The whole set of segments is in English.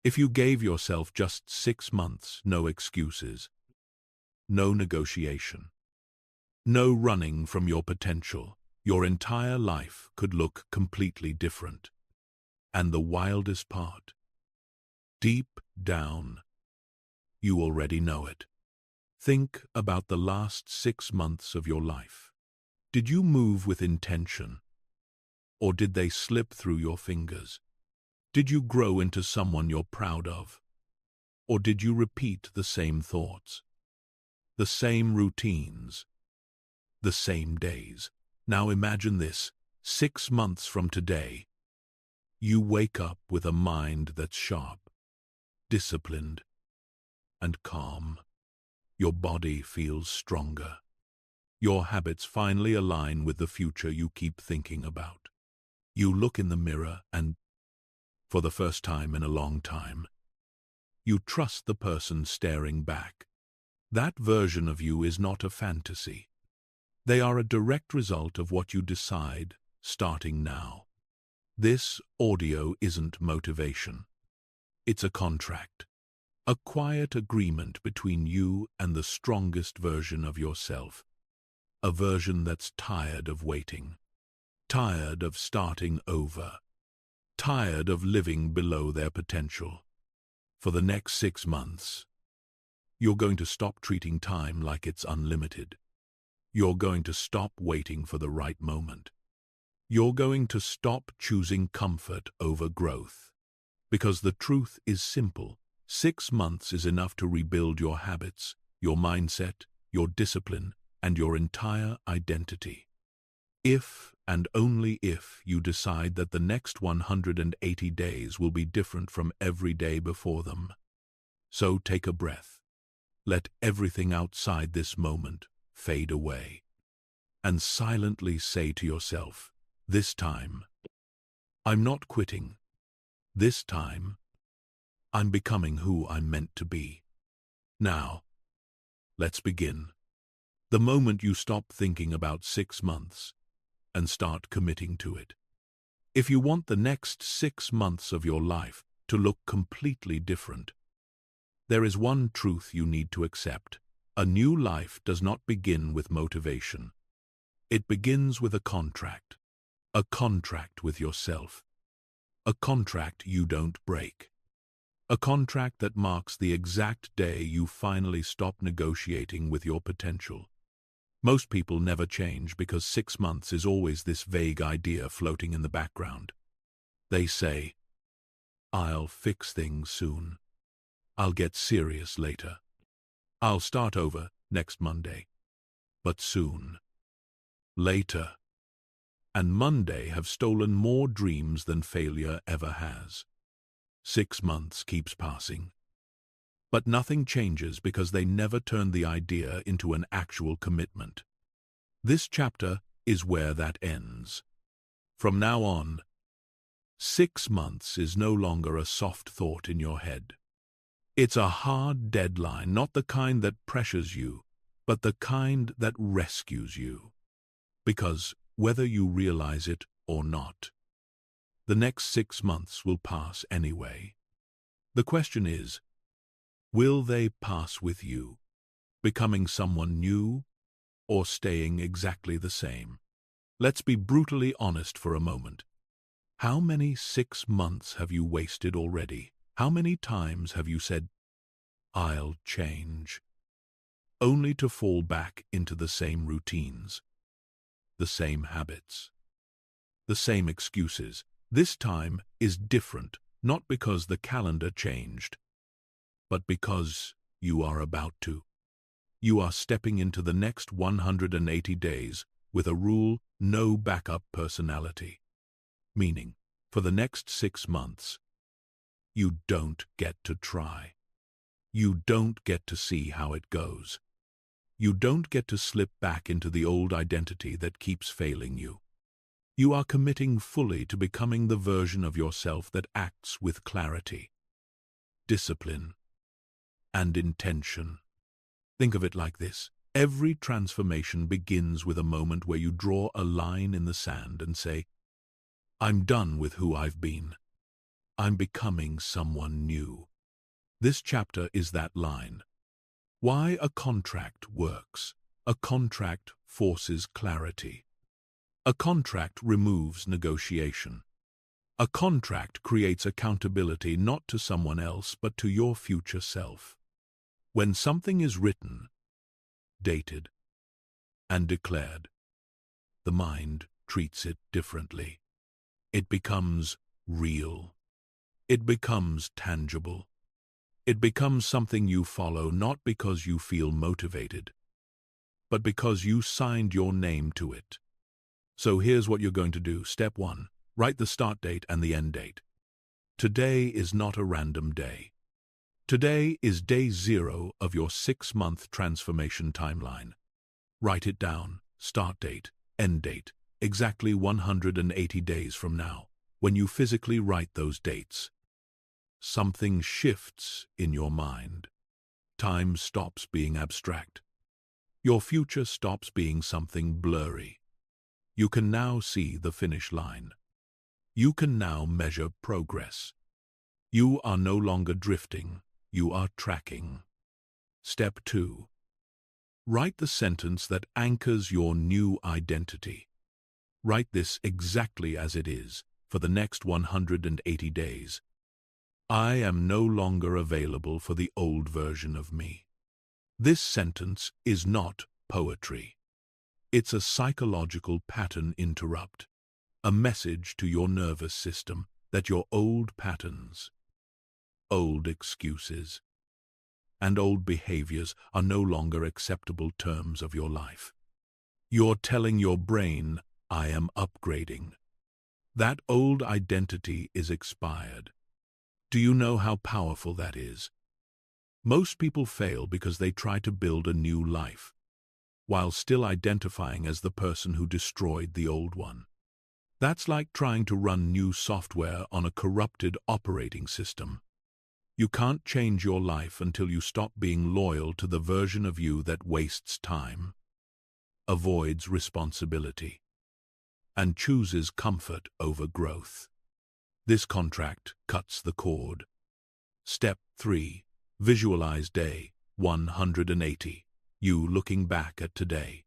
If you gave yourself just 6 months, no excuses, no negotiation, no running from your potential, your entire life could look completely different. And the wildest part, deep down, you already know it. Think about the last 6 months of your life. Did you move with intention, or did they slip through your fingers? Did you grow into someone you're proud of, or did you repeat the same thoughts, the same routines, the same days? Now imagine this, 6 months from today, you wake up with a mind that's sharp, disciplined, and calm. Your body feels stronger. Your habits finally align with the future you keep thinking about. You look in the mirror and, for the first time in a long time, you trust the person staring back. That version of you is not a fantasy. They are a direct result of what you decide starting now. This audio isn't motivation. It's a contract, a quiet agreement between you and the strongest version of yourself, a version that's tired of waiting, tired of starting over, tired of living below their potential. For the next 6 months, you're going to stop treating time like it's unlimited. You're going to stop waiting for the right moment. You're going to stop choosing comfort over growth. Because the truth is simple. 6 months is enough to rebuild your habits, your mindset, your discipline, and your entire identity. If and only if you decide that the next 180 days will be different from every day before them. So take a breath. Let everything outside this moment fade away. And silently say to yourself, this time, I'm not quitting. This time, I'm becoming who I'm meant to be. Now, let's begin. The moment you stop thinking about 6 months and start committing to it. If you want the next 6 months of your life to look completely different, there is one truth you need to accept. A new life does not begin with motivation. It begins with a contract with yourself, a contract you don't break, a contract that marks the exact day you finally stop negotiating with your potential. Most people never change because 6 months is always this vague idea floating in the background. They say, I'll fix things soon. I'll get serious later. I'll start over next Monday. But soon, later, and Monday have stolen more dreams than failure ever has. 6 months keeps passing. But nothing changes because they never turn the idea into an actual commitment. This chapter is where that ends. From now on, 6 months is no longer a soft thought in your head. It's a hard deadline, not the kind that pressures you, but the kind that rescues you. Because whether you realize it or not, the next 6 months will pass anyway. The question is, will they pass with you, becoming someone new or staying exactly the same? Let's be brutally honest for a moment. How many 6 months have you wasted already? How many times have you said, I'll change, only to fall back into the same routines, the same habits, the same excuses? This time is different, not because the calendar changed, but because you are about to. You are stepping into the next 180 days with a rule, no backup personality. Meaning, for the next 6 months, you don't get to try. You don't get to see how it goes. You don't get to slip back into the old identity that keeps failing you. You are committing fully to becoming the version of yourself that acts with clarity, discipline, and intention. Think of it like this. Every transformation begins with a moment where you draw a line in the sand and say, I'm done with who I've been. I'm becoming someone new. This chapter is that line. Why a contract works. A contract forces clarity. A contract removes negotiation. A contract creates accountability not to someone else but to your future self. When something is written, dated, and declared, the mind treats it differently. It becomes real. It becomes tangible. It becomes something you follow not because you feel motivated, but because you signed your name to it. So here's what you're going to do. Step 1. Write the start date and the end date. Today is not a random day. Today is day 0 of your 6-month transformation timeline. Write it down. Start date, end date, exactly 180 days from now. When you physically write those dates, something shifts in your mind. Time stops being abstract. Your future stops being something blurry. You can now see the finish line. You can now measure progress. You are no longer drifting. You are tracking. Step 2. Write the sentence that anchors your new identity. Write this exactly as it is for the next 180 days. I am no longer available for the old version of me. This sentence is not poetry. It's a psychological pattern interrupt, a message to your nervous system that your old patterns, old excuses, and old behaviors are no longer acceptable terms of your life. You're telling your brain, I am upgrading. That old identity is expired. Do you know how powerful that is? Most people fail because they try to build a new life, while still identifying as the person who destroyed the old one. That's like trying to run new software on a corrupted operating system. You can't change your life until you stop being loyal to the version of you that wastes time, avoids responsibility, and chooses comfort over growth. This contract cuts the cord. Step 3. Visualize day 180. You looking back at today.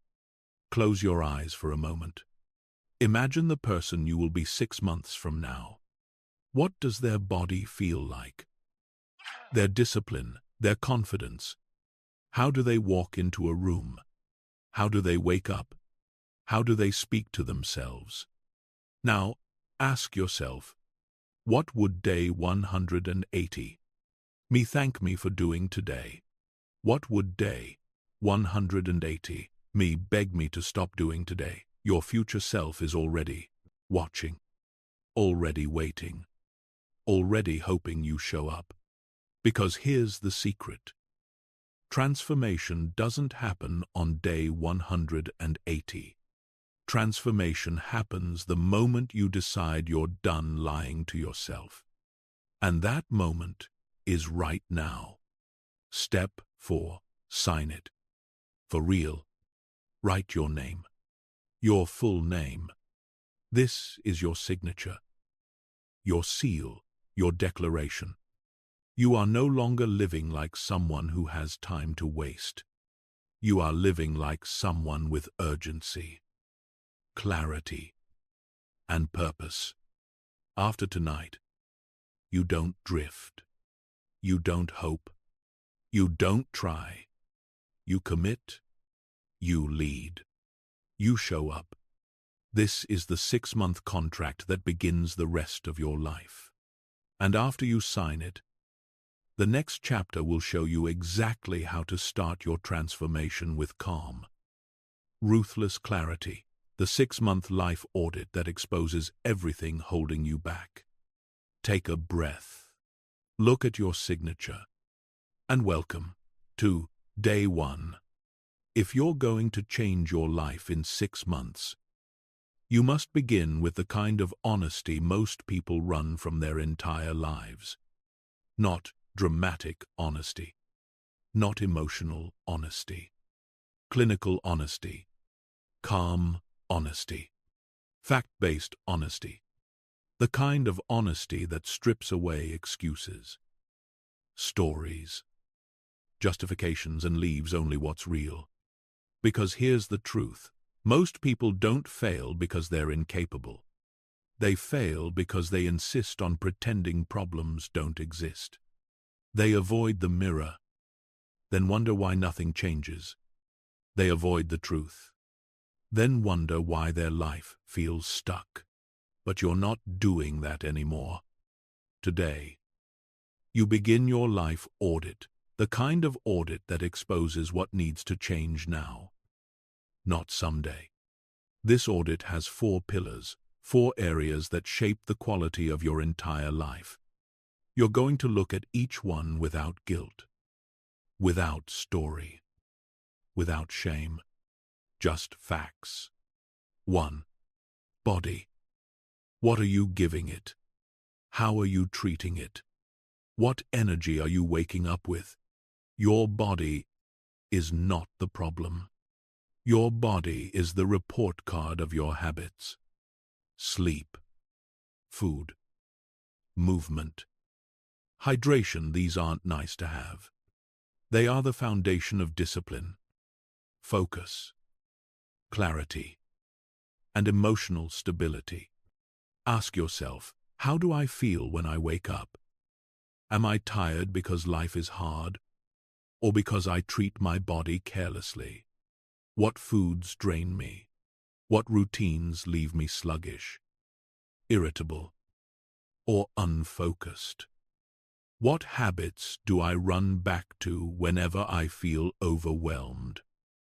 Close your eyes for a moment. Imagine the person you will be 6 months from now. What does their body feel like? Their discipline, their confidence. How do they walk into a room? How do they wake up? How do they speak to themselves? Now, ask yourself, what would day 180 me thank me for doing today? What would day 180 me beg me to stop doing today? Your future self is already watching, already waiting, already hoping you show up. Because here's the secret. Transformation doesn't happen on day 180. Transformation happens the moment you decide you're done lying to yourself. And that moment is right now. Step 4. Sign it. For real. Write your name. Your full name. This is your signature. Your seal. Your declaration. You are no longer living like someone who has time to waste. You are living like someone with urgency, clarity, and purpose. After tonight, you don't drift. You don't hope. You don't try. You commit. You lead. You show up. This is the 6-month contract that begins the rest of your life. And after you sign it, the next chapter will show you exactly how to start your transformation with calm, ruthless clarity, the 6-month life audit that exposes everything holding you back. Take a breath, look at your signature, and welcome to day 1. If you're going to change your life in 6 months, you must begin with the kind of honesty most people run from their entire lives. Not dramatic honesty, not emotional honesty, clinical honesty, calm honesty, fact-based honesty. The kind of honesty that strips away excuses, stories, justifications, and leaves only what's real. Because here's the truth. Most people don't fail because they're incapable. They fail because they insist on pretending problems don't exist. They avoid the mirror, then wonder why nothing changes. They avoid the truth, then wonder why their life feels stuck. But you're not doing that anymore. Today, you begin your life audit, the kind of audit that exposes what needs to change now, not someday. This audit has 4 pillars, 4 areas that shape the quality of your entire life. You're going to look at each one without guilt, without story, without shame, just facts. 1. Body. What are you giving it? How are you treating it? What energy are you waking up with? Your body is not the problem. Your body is the report card of your habits. Sleep, food, movement, hydration, these aren't nice to have. They are the foundation of discipline, focus, clarity, and emotional stability. Ask yourself, how do I feel when I wake up? Am I tired because life is hard, or because I treat my body carelessly? What foods drain me? What routines leave me sluggish, irritable, or unfocused? What habits do I run back to whenever I feel overwhelmed?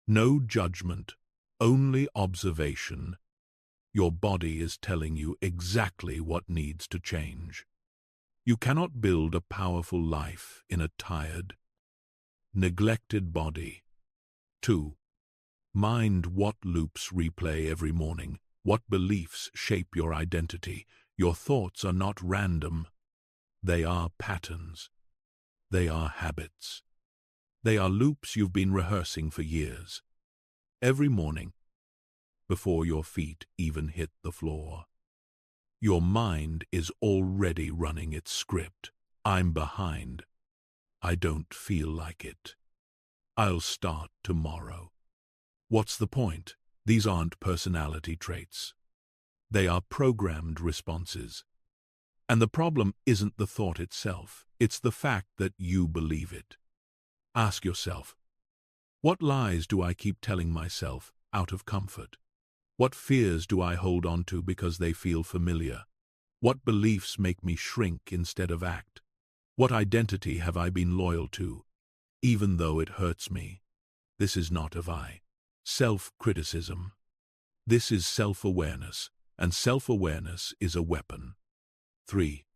No judgment, only observation. Your body is telling you exactly what needs to change. You cannot build a powerful life in a tired, neglected body. 2. Mind. What loops replay every morning? What beliefs shape your identity? Your thoughts are not random. They are patterns. They are habits. They are loops you've been rehearsing for years. Every morning, before your feet even hit the floor, your mind is already running its script. I'm behind. I don't feel like it. I'll start tomorrow. What's the point? These aren't personality traits. They are programmed responses. And the problem isn't the thought itself. It's the fact that you believe it. Ask yourself, what lies do I keep telling myself out of comfort? What fears do I hold on to because they feel familiar? What beliefs make me shrink instead of act? What identity have I been loyal to, even though it hurts me? This is not of I. Self-criticism. This is self-awareness, and self-awareness is a weapon. 3.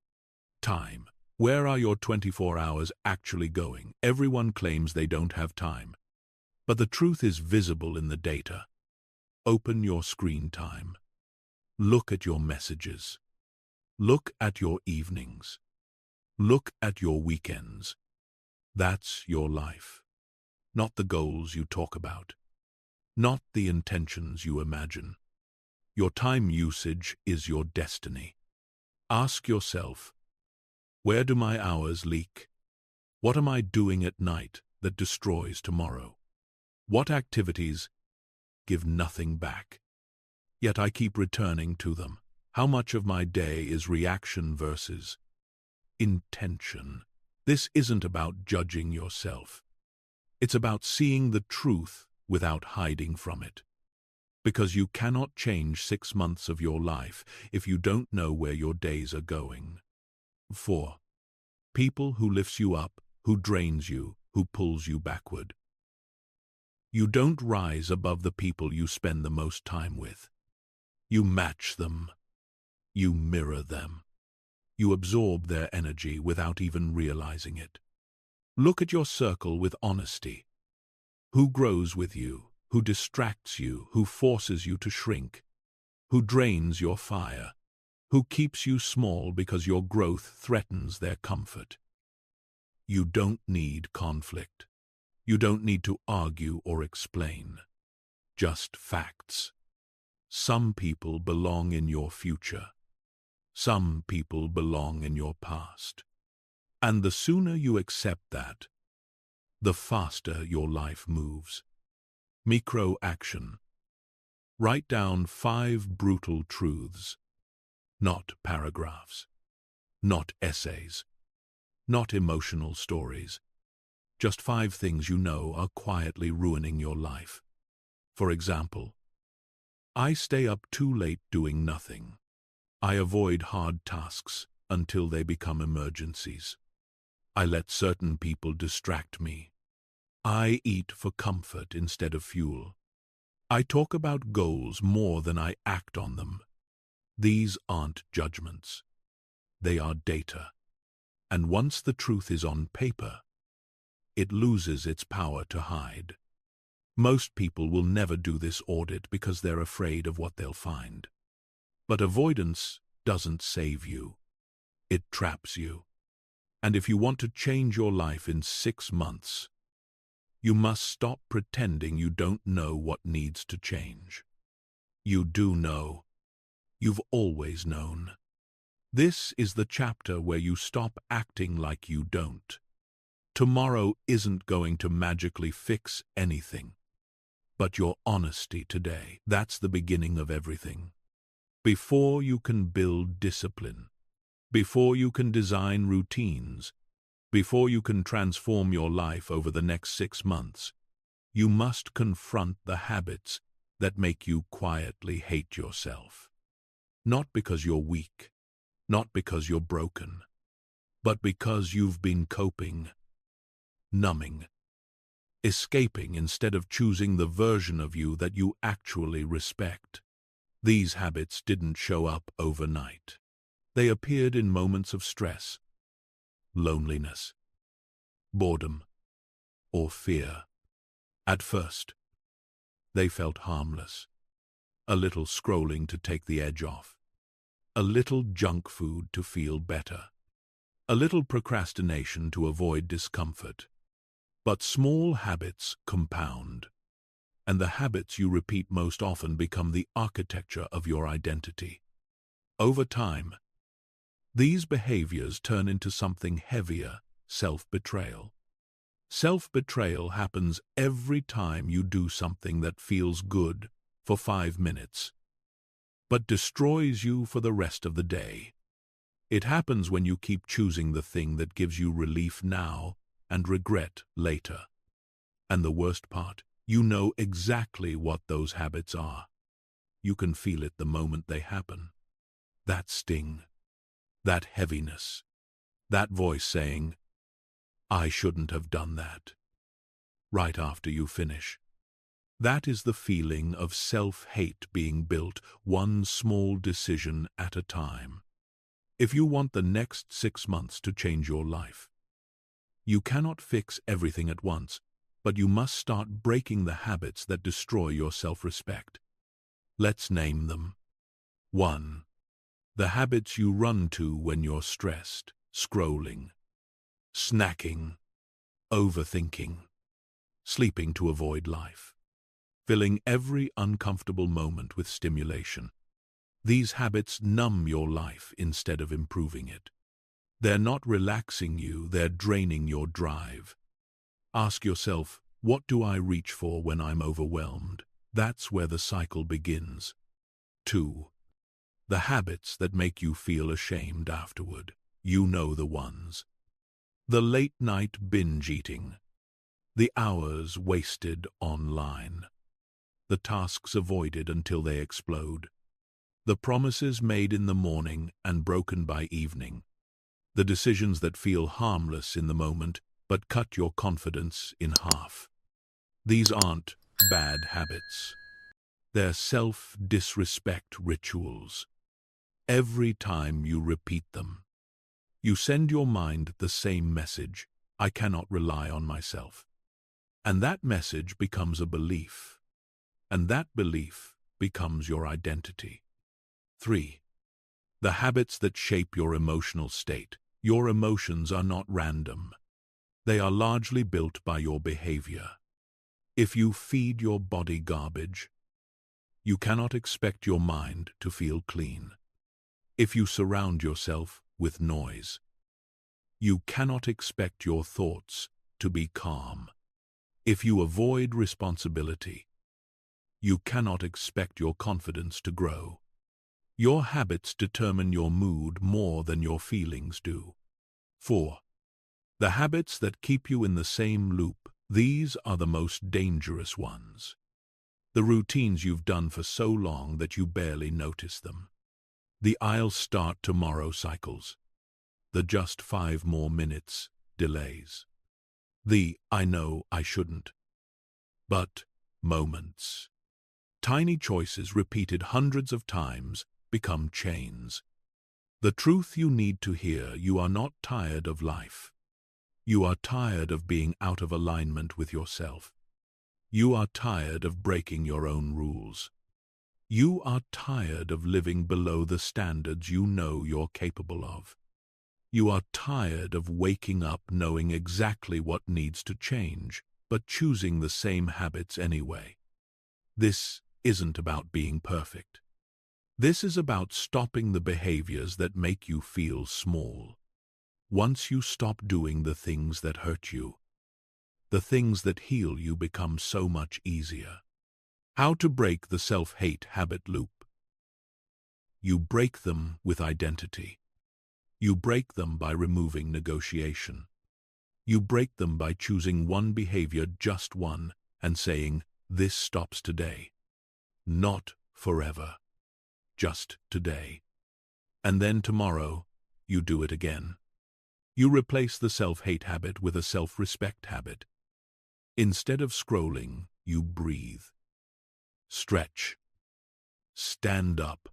Time. Where are your 24 hours actually going? Everyone claims they don't have time. But the truth is visible in the data. Open your screen time. Look at your messages. Look at your evenings. Look at your weekends. That's your life. Not the goals you talk about. Not the intentions you imagine. Your time usage is your destiny. Ask yourself, where do my hours leak? What am I doing at night that destroys tomorrow? What activities give nothing back, yet I keep returning to them? How much of my day is reaction versus intention? This isn't about judging yourself. It's about seeing the truth without hiding from it. Because you cannot change 6 months of your life if you don't know where your days are going. 4. People who lifts you up, who drains you, who pulls you backward. You don't rise above the people you spend the most time with. You match them. You mirror them. You absorb their energy without even realizing it. Look at your circle with honesty. Who grows with you? Who distracts you? Who forces you to shrink? Who drains your fire? Who keeps you small because your growth threatens their comfort? You don't need conflict. You don't need to argue or explain. Just facts. Some people belong in your future. Some people belong in your past. And the sooner you accept that, the faster your life moves. Micro-action. Write down 5 brutal truths, not paragraphs, not essays, not emotional stories. Just 5 things you know are quietly ruining your life. For example, I stay up too late doing nothing. I avoid hard tasks until they become emergencies. I let certain people distract me. I eat for comfort instead of fuel. I talk about goals more than I act on them. These aren't judgments. They are data. And once the truth is on paper, it loses its power to hide. Most people will never do this audit because they're afraid of what they'll find. But avoidance doesn't save you. It traps you. And if you want to change your life in 6 months, you must stop pretending you don't know what needs to change. You do know. You've always known. This is the chapter where you stop acting like you don't. Tomorrow isn't going to magically fix anything. But your honesty today, that's the beginning of everything. Before you can build discipline, before you can design routines, before you can transform your life over the next 6 months, you must confront the habits that make you quietly hate yourself. Not because you're weak, not because you're broken, but because you've been coping, numbing, escaping instead of choosing the version of you that you actually respect. These habits didn't show up overnight. They appeared in moments of stress, loneliness, boredom, or fear. At first, they felt harmless. A little scrolling to take the edge off. A little junk food to feel better. A little procrastination to avoid discomfort. But small habits compound, and the habits you repeat most often become the architecture of your identity. Over time, these behaviors turn into something heavier: self-betrayal. Self-betrayal happens every time you do something that feels good for 5 minutes, but destroys you for the rest of the day. It happens when you keep choosing the thing that gives you relief now and regret later. And the worst part, you know exactly what those habits are. You can feel it the moment they happen. That sting, that heaviness, that voice saying, "I shouldn't have done that," right after you finish. That is the feeling of self-hate being built one small decision at a time. If you want the next 6 months to change your life, you cannot fix everything at once, but you must start breaking the habits that destroy your self-respect. Let's name them. 1. The habits you run to when you're stressed: scrolling, snacking, overthinking, sleeping to avoid life, filling every uncomfortable moment with stimulation. These habits numb your life instead of improving it. They're not relaxing you, they're draining your drive. Ask yourself, what do I reach for when I'm overwhelmed? That's where the cycle begins. 2. The habits that make you feel ashamed afterward. You know the ones. The late-night binge eating. The hours wasted online. The tasks avoided until they explode. The promises made in the morning and broken by evening. The decisions that feel harmless in the moment but cut your confidence in half. These aren't bad habits. They're self-disrespect rituals. Every time you repeat them, you send your mind the same message: I cannot rely on myself. And that message becomes a belief. And that belief becomes your identity. 3. The habits that shape your emotional state. Your emotions are not random. They are largely built by your behavior. If you feed your body garbage, you cannot expect your mind to feel clean. If you surround yourself with noise, you cannot expect your thoughts to be calm. If you avoid responsibility, you cannot expect your confidence to grow. Your habits determine your mood more than your feelings do. 4. The habits that keep you in the same loop. These are the most dangerous ones. The routines you've done for so long that you barely notice them. The "I'll start tomorrow" cycles. The "just 5 more minutes" delays. The "I know I shouldn't, but" moments. Tiny choices repeated hundreds of times become chains. The truth you need to hear: you are not tired of life. You are tired of being out of alignment with yourself. You are tired of breaking your own rules. You are tired of living below the standards you know you're capable of. You are tired of waking up knowing exactly what needs to change, but choosing the same habits anyway. This isn't about being perfect. This is about stopping the behaviors that make you feel small. Once you stop doing the things that hurt you, the things that heal you become so much easier. How to break the self-hate habit loop. You break them with identity. You break them by removing negotiation. You break them by choosing one behavior, just one, and saying, "This stops today." Not forever. Just today. And then tomorrow, you do it again. You replace the self-hate habit with a self-respect habit. Instead of scrolling, you breathe. Stretch. Stand up.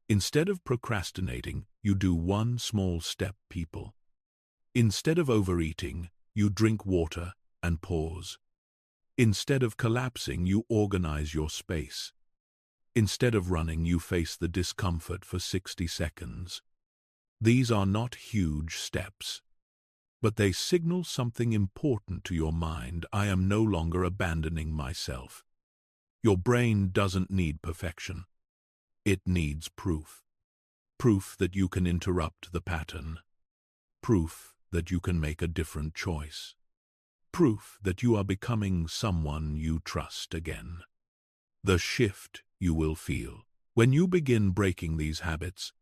Instead of procrastinating, you do one small step, people. Instead of overeating, you drink water and pause. Instead of collapsing, you organize your space. Instead of running, you face the discomfort for 60 seconds. These are not huge steps, but they signal something important to your mind. I am no longer abandoning myself. Your brain doesn't need perfection. It needs proof. Proof that you can interrupt the pattern. Proof that you can make a different choice. Proof that you are becoming someone you trust again. The shift you will feel when you begin breaking these habits.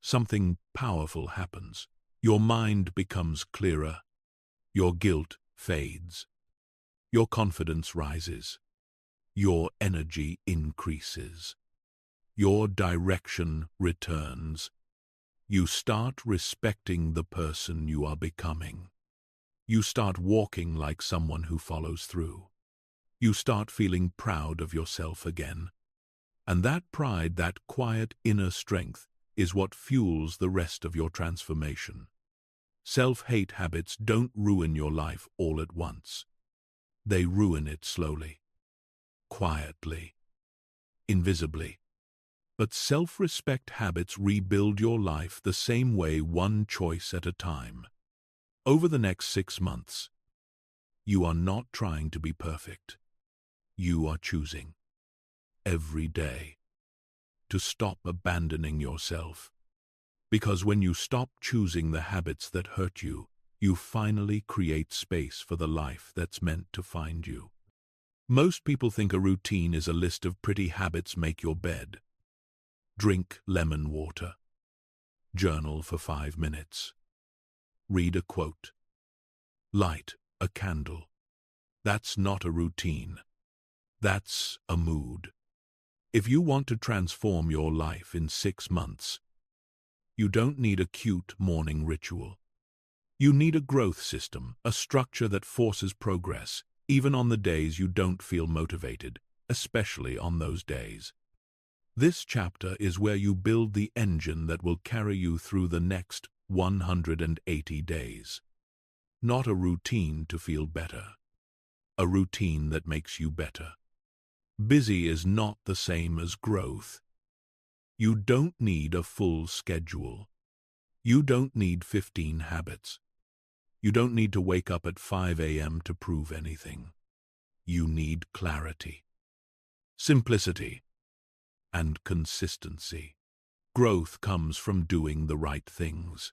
Something powerful happens. Your mind becomes clearer. Your guilt fades. Your confidence rises. Your energy increases. Your direction returns. You start respecting the person you are becoming. You start walking like someone who follows through. You start feeling proud of yourself again. And that pride, that quiet inner strength, is what fuels the rest of your transformation. Self-hate habits don't ruin your life all at once. They ruin it slowly, quietly, invisibly. But self-respect habits rebuild your life the same way, one choice at a time. Over the next 6 months, you are not trying to be perfect. You are choosing, every day, to stop abandoning yourself. Because when you stop choosing the habits that hurt you, you finally create space for the life that's meant to find you. Most people think a routine is a list of pretty habits. Make your bed. Drink lemon water. Journal for 5 minutes. Read a quote. Light a candle. That's not a routine. That's a mood. If you want to transform your life in 6 months, you don't need a cute morning ritual. You need a growth system, a structure that forces progress, even on the days you don't feel motivated, especially on those days. This chapter is where you build the engine that will carry you through the next 180 days. Not a routine to feel better. A routine that makes you better. Busy is not the same as growth. You don't need a full schedule. You don't need 15 habits. You don't need to wake up at 5 a.m. to prove anything. You need clarity, simplicity, and consistency. Growth comes from doing the right things.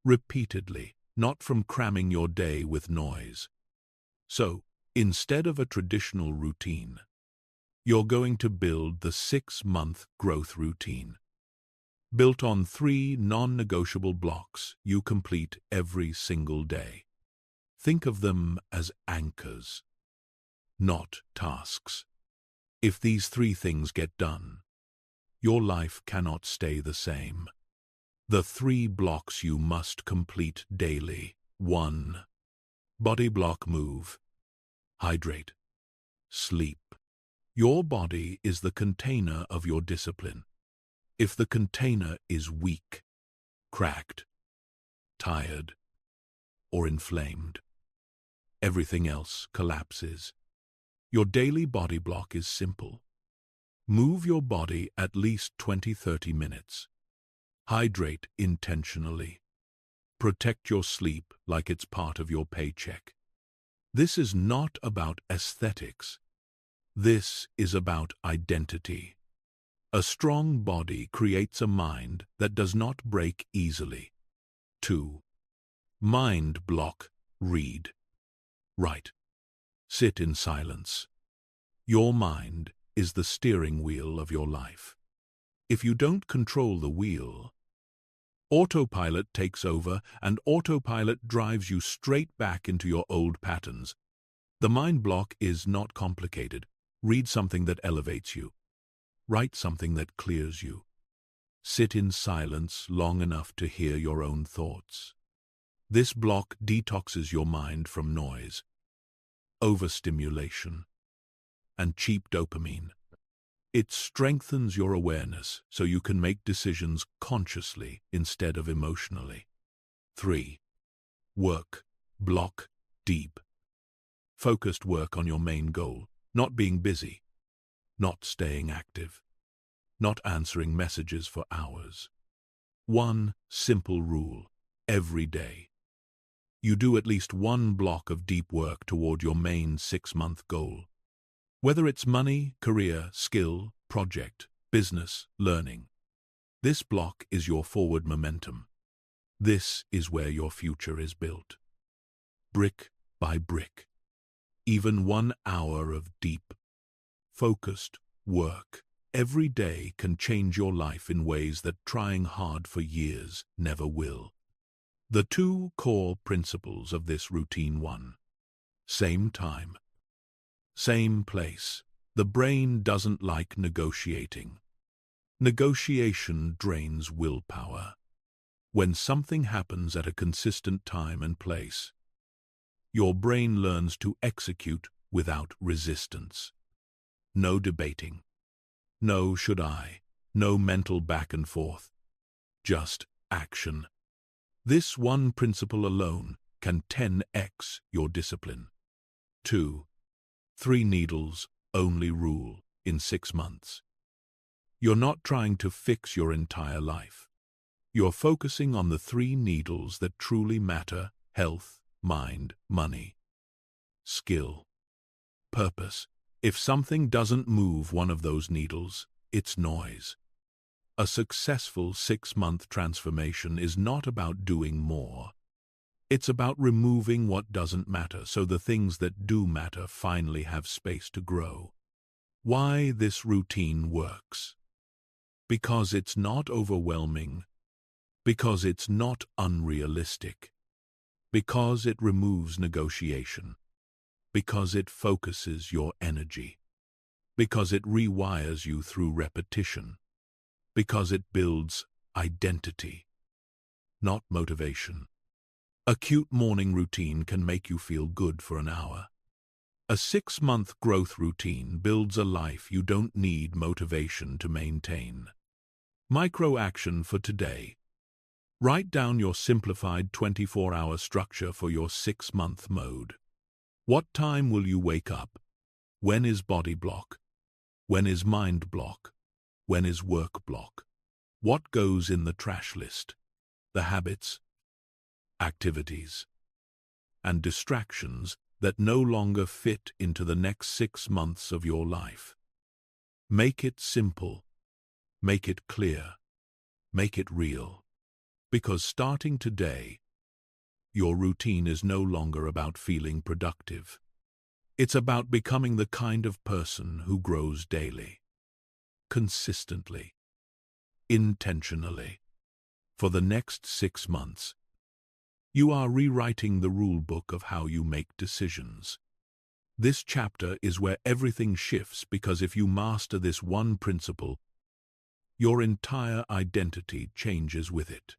Repeatedly, not from cramming your day with noise. So, instead of a traditional routine, you're going to build the 6-month growth routine. Built on 3 non-negotiable blocks you complete every single day. Think of them as anchors, not tasks. If these 3 things get done, your life cannot stay the same. The 3 blocks you must complete daily. 1. Body block: move, hydrate, sleep. Your body is the container of your discipline. If the container is weak, cracked, tired, or inflamed, everything else collapses. Your daily body block is simple. Move your body at least 20-30 minutes. Hydrate intentionally. Protect your sleep like it's part of your paycheck. This is not about aesthetics. This is about identity. A strong body creates a mind that does not break easily. 2. Mind block: read, write, sit in silence. Your mind is the steering wheel of your life. If you don't control the wheel, autopilot takes over, and autopilot drives you straight back into your old patterns. The mind block is not complicated. Read something that elevates you. Write something that clears you. Sit in silence long enough to hear your own thoughts. This block detoxes your mind from noise, overstimulation, and cheap dopamine. It strengthens your awareness so you can make decisions consciously instead of emotionally. 3. Work block: deep, focused work on your main goal, not being busy, not staying active, not answering messages for hours. 1 simple rule: every day, you do at least 1 block of deep work toward your main 6-month goal. Whether it's money, career, skill, project, business, learning, this block is your forward momentum. This is where your future is built. Brick by brick. Even 1 hour of deep, focused work every day can change your life in ways that trying hard for years never will. The 2 core principles of this routine: 1. Same time, same place. The brain doesn't like negotiating. Negotiation drains willpower. When something happens at a consistent time and place, your brain learns to execute without resistance. No debating. No should I. No mental back and forth. Just action. This 1 principle alone can 10x your discipline. 2. 3 needles only rule in 6 months. You're not trying to fix your entire life. You're focusing on the 3 needles that truly matter: health, mind, money, skill, purpose. If something doesn't move one of those needles, it's noise. A successful 6-month transformation is not about doing more. It's about removing what doesn't matter so the things that do matter finally have space to grow. Why this routine works? Because it's not overwhelming. Because it's not unrealistic. Because it removes negotiation. Because it focuses your energy. Because it rewires you through repetition. Because it builds identity, not motivation. A cute morning routine can make you feel good for an hour. A 6-month growth routine builds a life you don't need motivation to maintain. Micro action for today. Write down your simplified 24-hour structure for your 6-month mode. What time will you wake up? When is body block? When is mind block? When is work block? What goes in the trash list? The habits, activities, and distractions that no longer fit into the next 6 months of your life. Make it simple. Make it clear. Make it real. Because starting today, your routine is no longer about feeling productive. It's about becoming the kind of person who grows daily, consistently, intentionally. For the next 6 months, you are rewriting the rule book of how you make decisions. This chapter is where everything shifts, because if you master this one principle, your entire identity changes with it.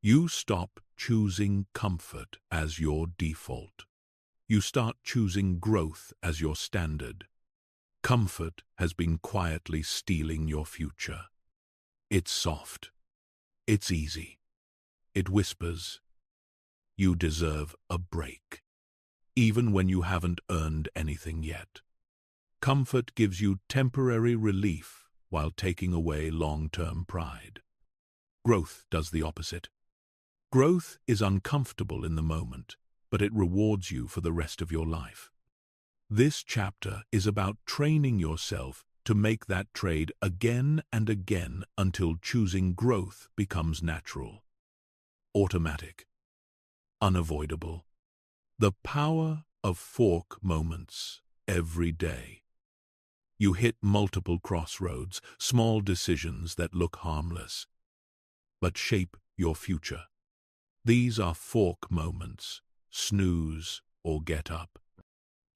You stop choosing comfort as your default. You start choosing growth as your standard. Comfort has been quietly stealing your future. It's soft. It's easy. It whispers, "You deserve a break," even when you haven't earned anything yet. Comfort gives you temporary relief while taking away long-term pride. Growth does the opposite. Growth is uncomfortable in the moment, but it rewards you for the rest of your life. This chapter is about training yourself to make that trade again and again until choosing growth becomes natural, automatic, unavoidable. The power of fork moments every day. You hit multiple crossroads, small decisions that look harmless, but shape your future. These are fork moments: snooze or get up,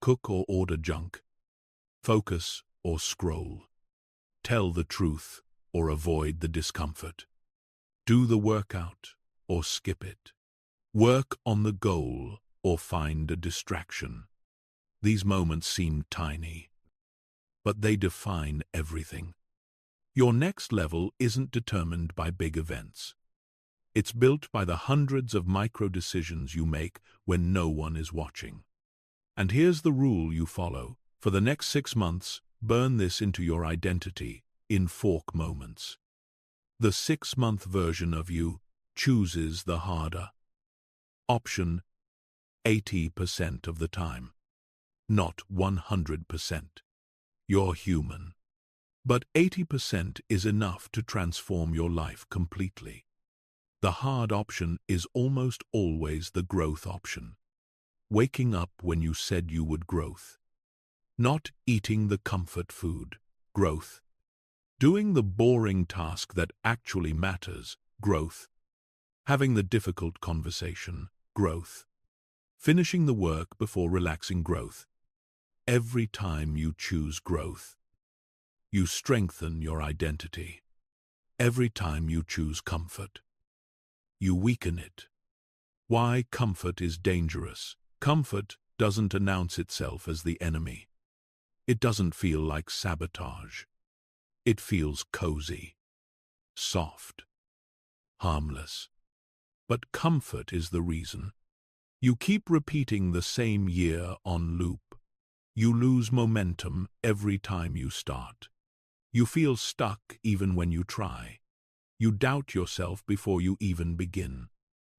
cook or order junk, focus or scroll, tell the truth or avoid the discomfort, do the workout or skip it, work on the goal or find a distraction. These moments seem tiny, but they define everything. Your next level isn't determined by big events. It's built by the hundreds of micro-decisions you make when no one is watching. And here's the rule you follow. For the next 6 months, burn this into your identity in fork moments. The 6-month version of you chooses the harder option 80% of the time, not 100%. You're human. But 80% is enough to transform your life completely. The hard option is almost always the growth option. Waking up when you said you would, growth. Not eating the comfort food, growth. Doing the boring task that actually matters, growth. Having the difficult conversation, growth. Finishing the work before relaxing, growth. Every time you choose growth, you strengthen your identity. Every time you choose comfort, you weaken it. Why comfort is dangerous? Comfort doesn't announce itself as the enemy. It doesn't feel like sabotage. It feels cozy, soft, harmless. But comfort is the reason. You keep repeating the same year on loop. You lose momentum every time you start. You feel stuck even when you try. You doubt yourself before you even begin.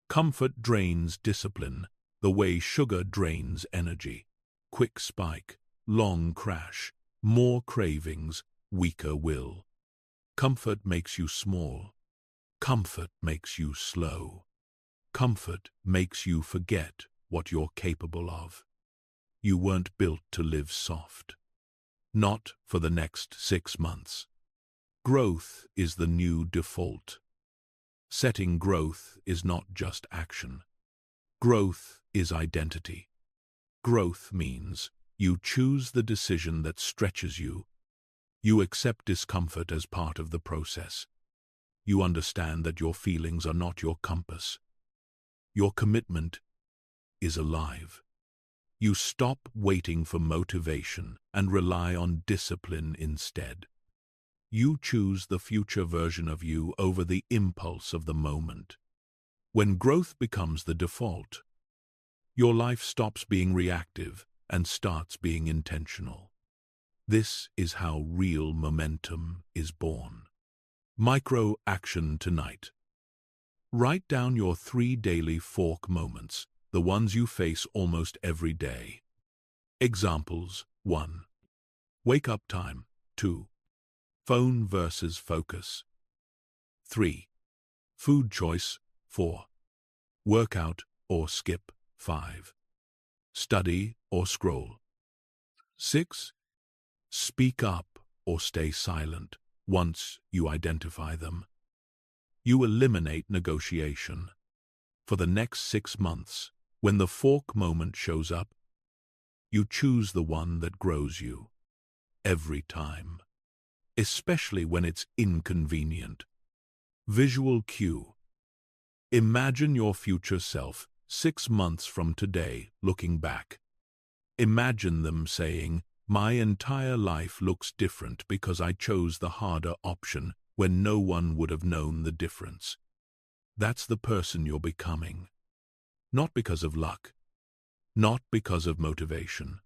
Comfort drains discipline the way sugar drains energy. Quick spike, long crash, more cravings, weaker will. Comfort makes you small. Comfort makes you slow. Comfort makes you forget what you're capable of. You weren't built to live soft. Not for the next 6 months. Growth is the new default. Setting growth is not just action. Growth is identity. Growth means you choose the decision that stretches you. You accept discomfort as part of the process. You understand that your feelings are not your compass. Your commitment is alive. You stop waiting for motivation and rely on discipline instead. You choose the future version of you over the impulse of the moment. When growth becomes the default, your life stops being reactive and starts being intentional. This is how real momentum is born. Micro action tonight. Write down your 3 daily fork moments, the ones you face almost every day. Examples: 1. Wake up time. 2. Phone versus focus. 3. Food choice. 4. Workout or skip. 5. Study or scroll. 6. Speak up or stay silent. Once you identify them, you eliminate negotiation. For the next 6 months, when the fork moment shows up, you choose the one that grows you. Every time. Especially when it's inconvenient. Visual cue. Imagine your future self 6 months from today looking back. Imagine them saying, "My entire life looks different because I chose the harder option when no one would have known the difference." That's the person you're becoming. Not because of luck, not because of motivation,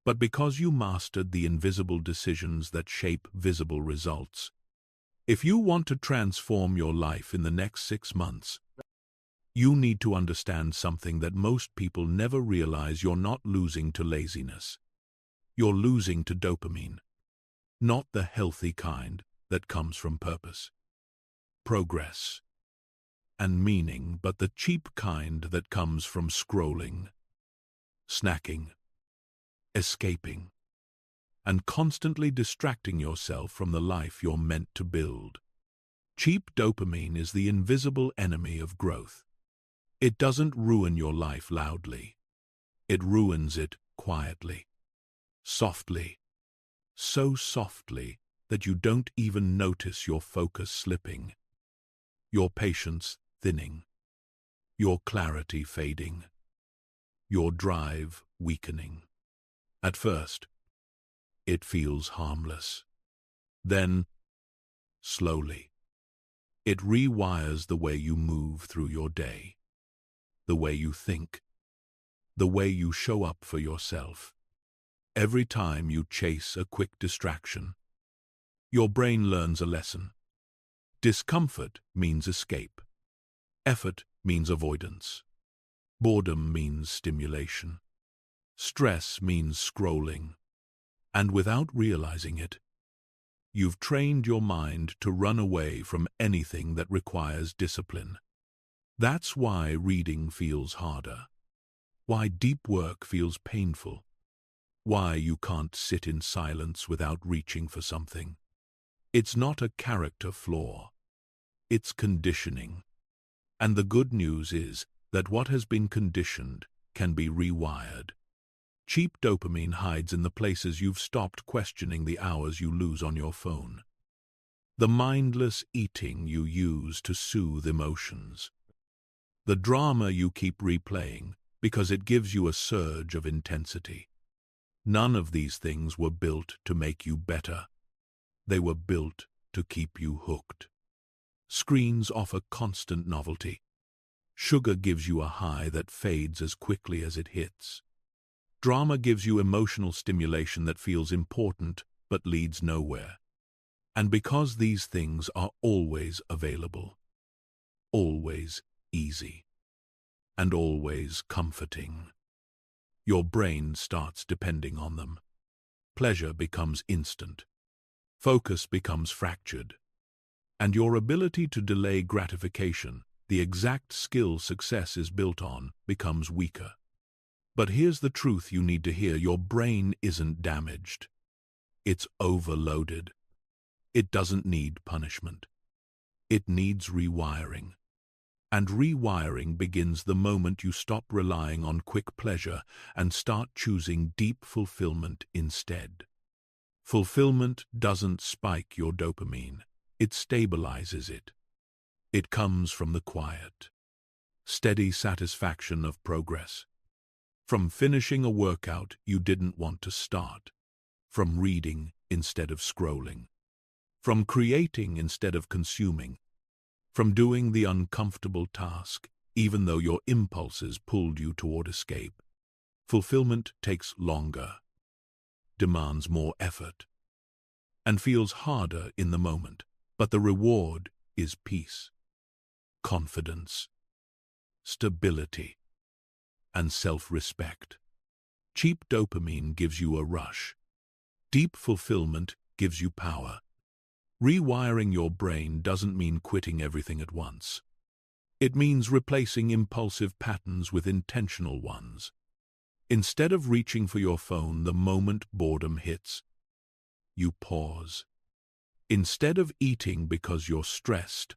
but because you mastered the invisible decisions that shape visible results. If you want to transform your life in the next 6 months, you need to understand something that most people never realize. You're not losing to laziness. You're losing to dopamine. Not the healthy kind that comes from purpose, progress, and meaning, but the cheap kind that comes from scrolling, snacking, escaping, and constantly distracting yourself from the life you're meant to build. Cheap dopamine is the invisible enemy of growth. It doesn't ruin your life loudly. It ruins it quietly, softly, so softly that you don't even notice your focus slipping, your patience thinning, your clarity fading, your drive weakening. At first, it feels harmless. Then, slowly, it rewires the way you move through your day, the way you think, the way you show up for yourself. Every time you chase a quick distraction, your brain learns a lesson. Discomfort means escape. Effort means avoidance. Boredom means stimulation. Stress means scrolling. And without realizing it, you've trained your mind to run away from anything that requires discipline. That's why reading feels harder. Why deep work feels painful. Why you can't sit in silence without reaching for something. It's not a character flaw. It's conditioning. And the good news is that what has been conditioned can be rewired. Cheap dopamine hides in the places you've stopped questioning the hours you lose on your phone. The mindless eating you use to soothe emotions. The drama you keep replaying because it gives you a surge of intensity. None of these things were built to make you better. They were built to keep you hooked. Screens offer constant novelty. Sugar gives you a high that fades as quickly as it hits. Drama gives you emotional stimulation that feels important but leads nowhere. And because these things are always available, always easy, and always comforting, your brain starts depending on them. Pleasure becomes instant. Focus becomes fractured. And your ability to delay gratification, the exact skill success is built on, becomes weaker. But here's the truth you need to hear. Your brain isn't damaged. It's overloaded. It doesn't need punishment. It needs rewiring. And rewiring begins the moment you stop relying on quick pleasure and start choosing deep fulfillment instead. Fulfillment doesn't spike your dopamine. It stabilizes it. It comes from the quiet, steady satisfaction of progress. From finishing a workout you didn't want to start. From reading instead of scrolling. From creating instead of consuming. From doing the uncomfortable task, even though your impulses pulled you toward escape. Fulfillment takes longer, demands more effort, and feels harder in the moment. But the reward is peace, confidence, stability, and self-respect. Cheap dopamine gives you a rush. Deep fulfillment gives you power. Rewiring your brain doesn't mean quitting everything at once. It means replacing impulsive patterns with intentional ones. Instead of reaching for your phone the moment boredom hits, you pause. Instead of eating because you're stressed,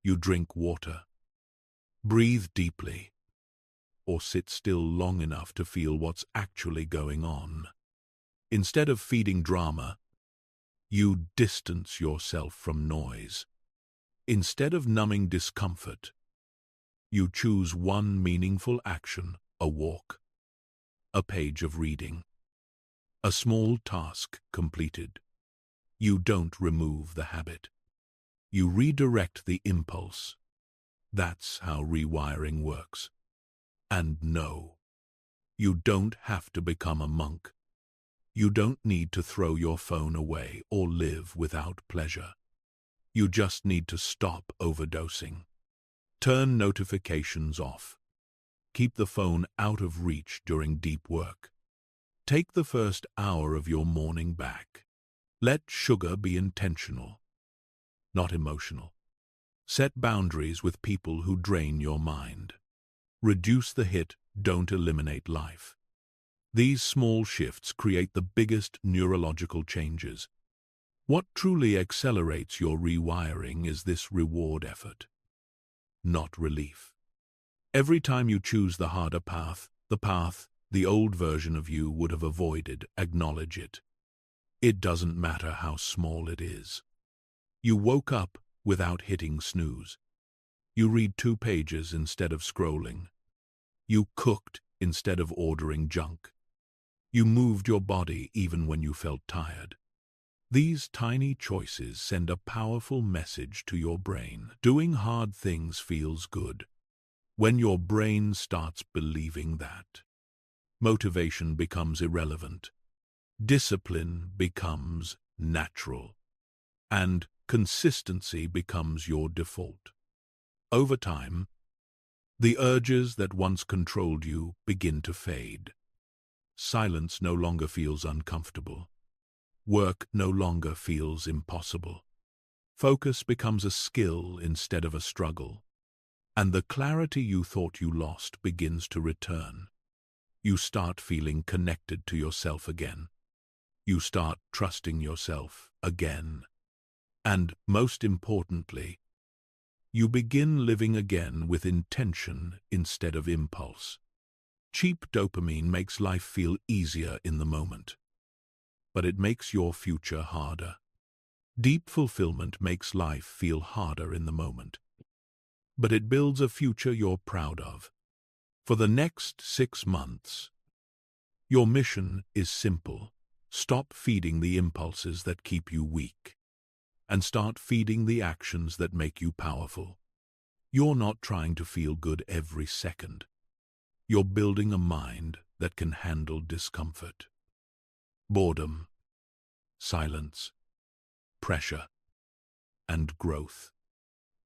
you drink water. Breathe deeply, or sit still long enough to feel what's actually going on. Instead of feeding drama, you distance yourself from noise. Instead of numbing discomfort, you choose one meaningful action: a walk, a page of reading, a small task completed. You don't remove the habit. You redirect the impulse. That's how rewiring works. And no, you don't have to become a monk. You don't need to throw your phone away or live without pleasure. You just need to stop overdosing. Turn notifications off. Keep the phone out of reach during deep work. Take the first hour of your morning back. Let sugar be intentional, not emotional. Set boundaries with people who drain your mind. Reduce the hit, don't eliminate life. These small shifts create the biggest neurological changes. What truly accelerates your rewiring is this reward effort, not relief. Every time you choose the harder path, the old version of you would have avoided, acknowledge it. It doesn't matter how small it is. You woke up without hitting snooze. You read 2 pages instead of scrolling. You cooked instead of ordering junk. You moved your body even when you felt tired. These tiny choices send a powerful message to your brain. Doing hard things feels good. When your brain starts believing that, motivation becomes irrelevant. Discipline becomes natural. And consistency becomes your default. Over time, the urges that once controlled you begin to fade. Silence no longer feels uncomfortable. Work no longer feels impossible. Focus becomes a skill instead of a struggle. And the clarity you thought you lost begins to return. You start feeling connected to yourself again. You start trusting yourself again. And, most importantly, you begin living again with intention instead of impulse. Cheap dopamine makes life feel easier in the moment, but it makes your future harder. Deep fulfillment makes life feel harder in the moment, but it builds a future you're proud of. For the next 6 months, your mission is simple. Stop feeding the impulses that keep you weak, and start feeding the actions that make you powerful. You're not trying to feel good every second. You're building a mind that can handle discomfort, boredom, silence, pressure, and growth.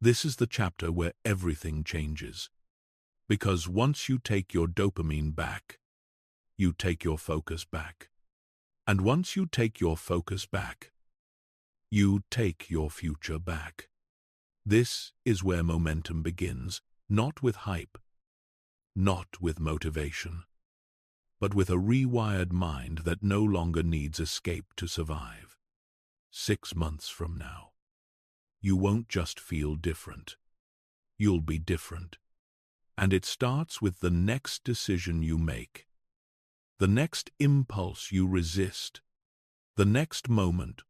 This is the chapter where everything changes. Because once you take your dopamine back, you take your focus back. And once you take your focus back, you take your future back. This is where momentum begins, not with hype, not with motivation, but with a rewired mind that no longer needs escape to survive. 6 months from now, you won't just feel different. You'll be different. And it starts with the next decision you make, the next impulse you resist, the next moment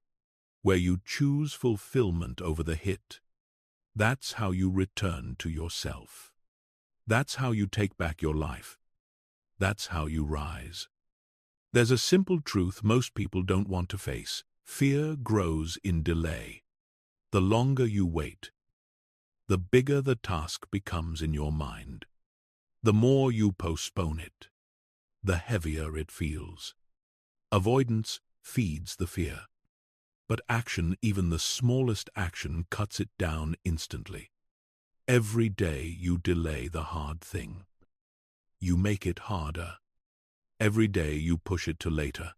where you choose fulfillment over the hit. That's how you return to yourself. That's how you take back your life. That's how you rise. There's a simple truth most people don't want to face. Fear grows in delay. The longer you wait, the bigger the task becomes in your mind. The more you postpone it, the heavier it feels. Avoidance feeds the fear. But action, even the smallest action, cuts it down instantly. Every day you delay the hard thing. You make it harder. Every day you push it to later.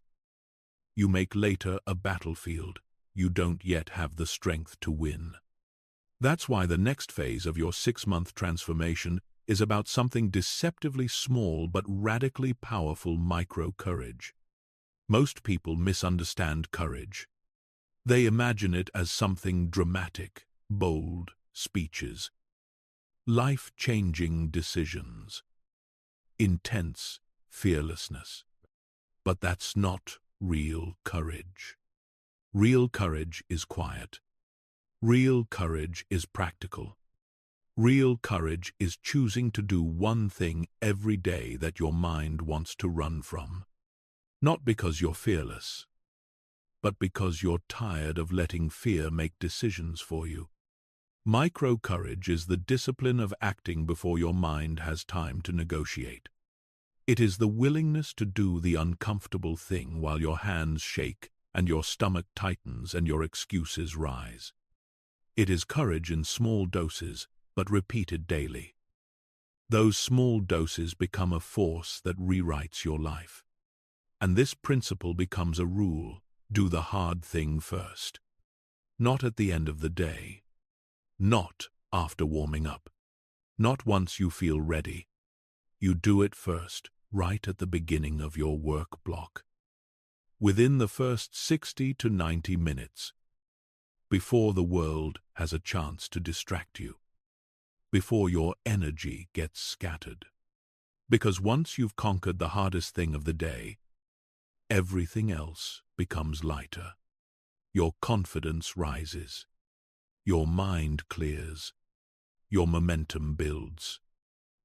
You make later a battlefield. you don't yet have the strength to win. That's why the next phase of your 6-month transformation is about something deceptively small but radically powerful: micro-courage. Most people misunderstand courage. They imagine it as something dramatic, bold speeches, life-changing decisions, intense fearlessness. But that's not real courage. Real courage is quiet. Real courage is practical. Real courage is choosing to do one thing every day that your mind wants to run from. Not because you're fearless, but because you're tired of letting fear make decisions for you. Micro-courage is the discipline of acting before your mind has time to negotiate. It is the willingness to do the uncomfortable thing while your hands shake and your stomach tightens and your excuses rise. It is courage in small doses, but repeated daily. Those small doses become a force that rewrites your life. And this principle becomes a rule: do the hard thing first. Not at the end of the day. Not after warming up. Not once you feel ready. You do it first, right at the beginning of your work block. Within the first 60 to 90 minutes. Before the world has a chance to distract you. Before your energy gets scattered. Because once you've conquered the hardest thing of the day, everything else becomes lighter. Your confidence rises. Your mind clears. Your momentum builds.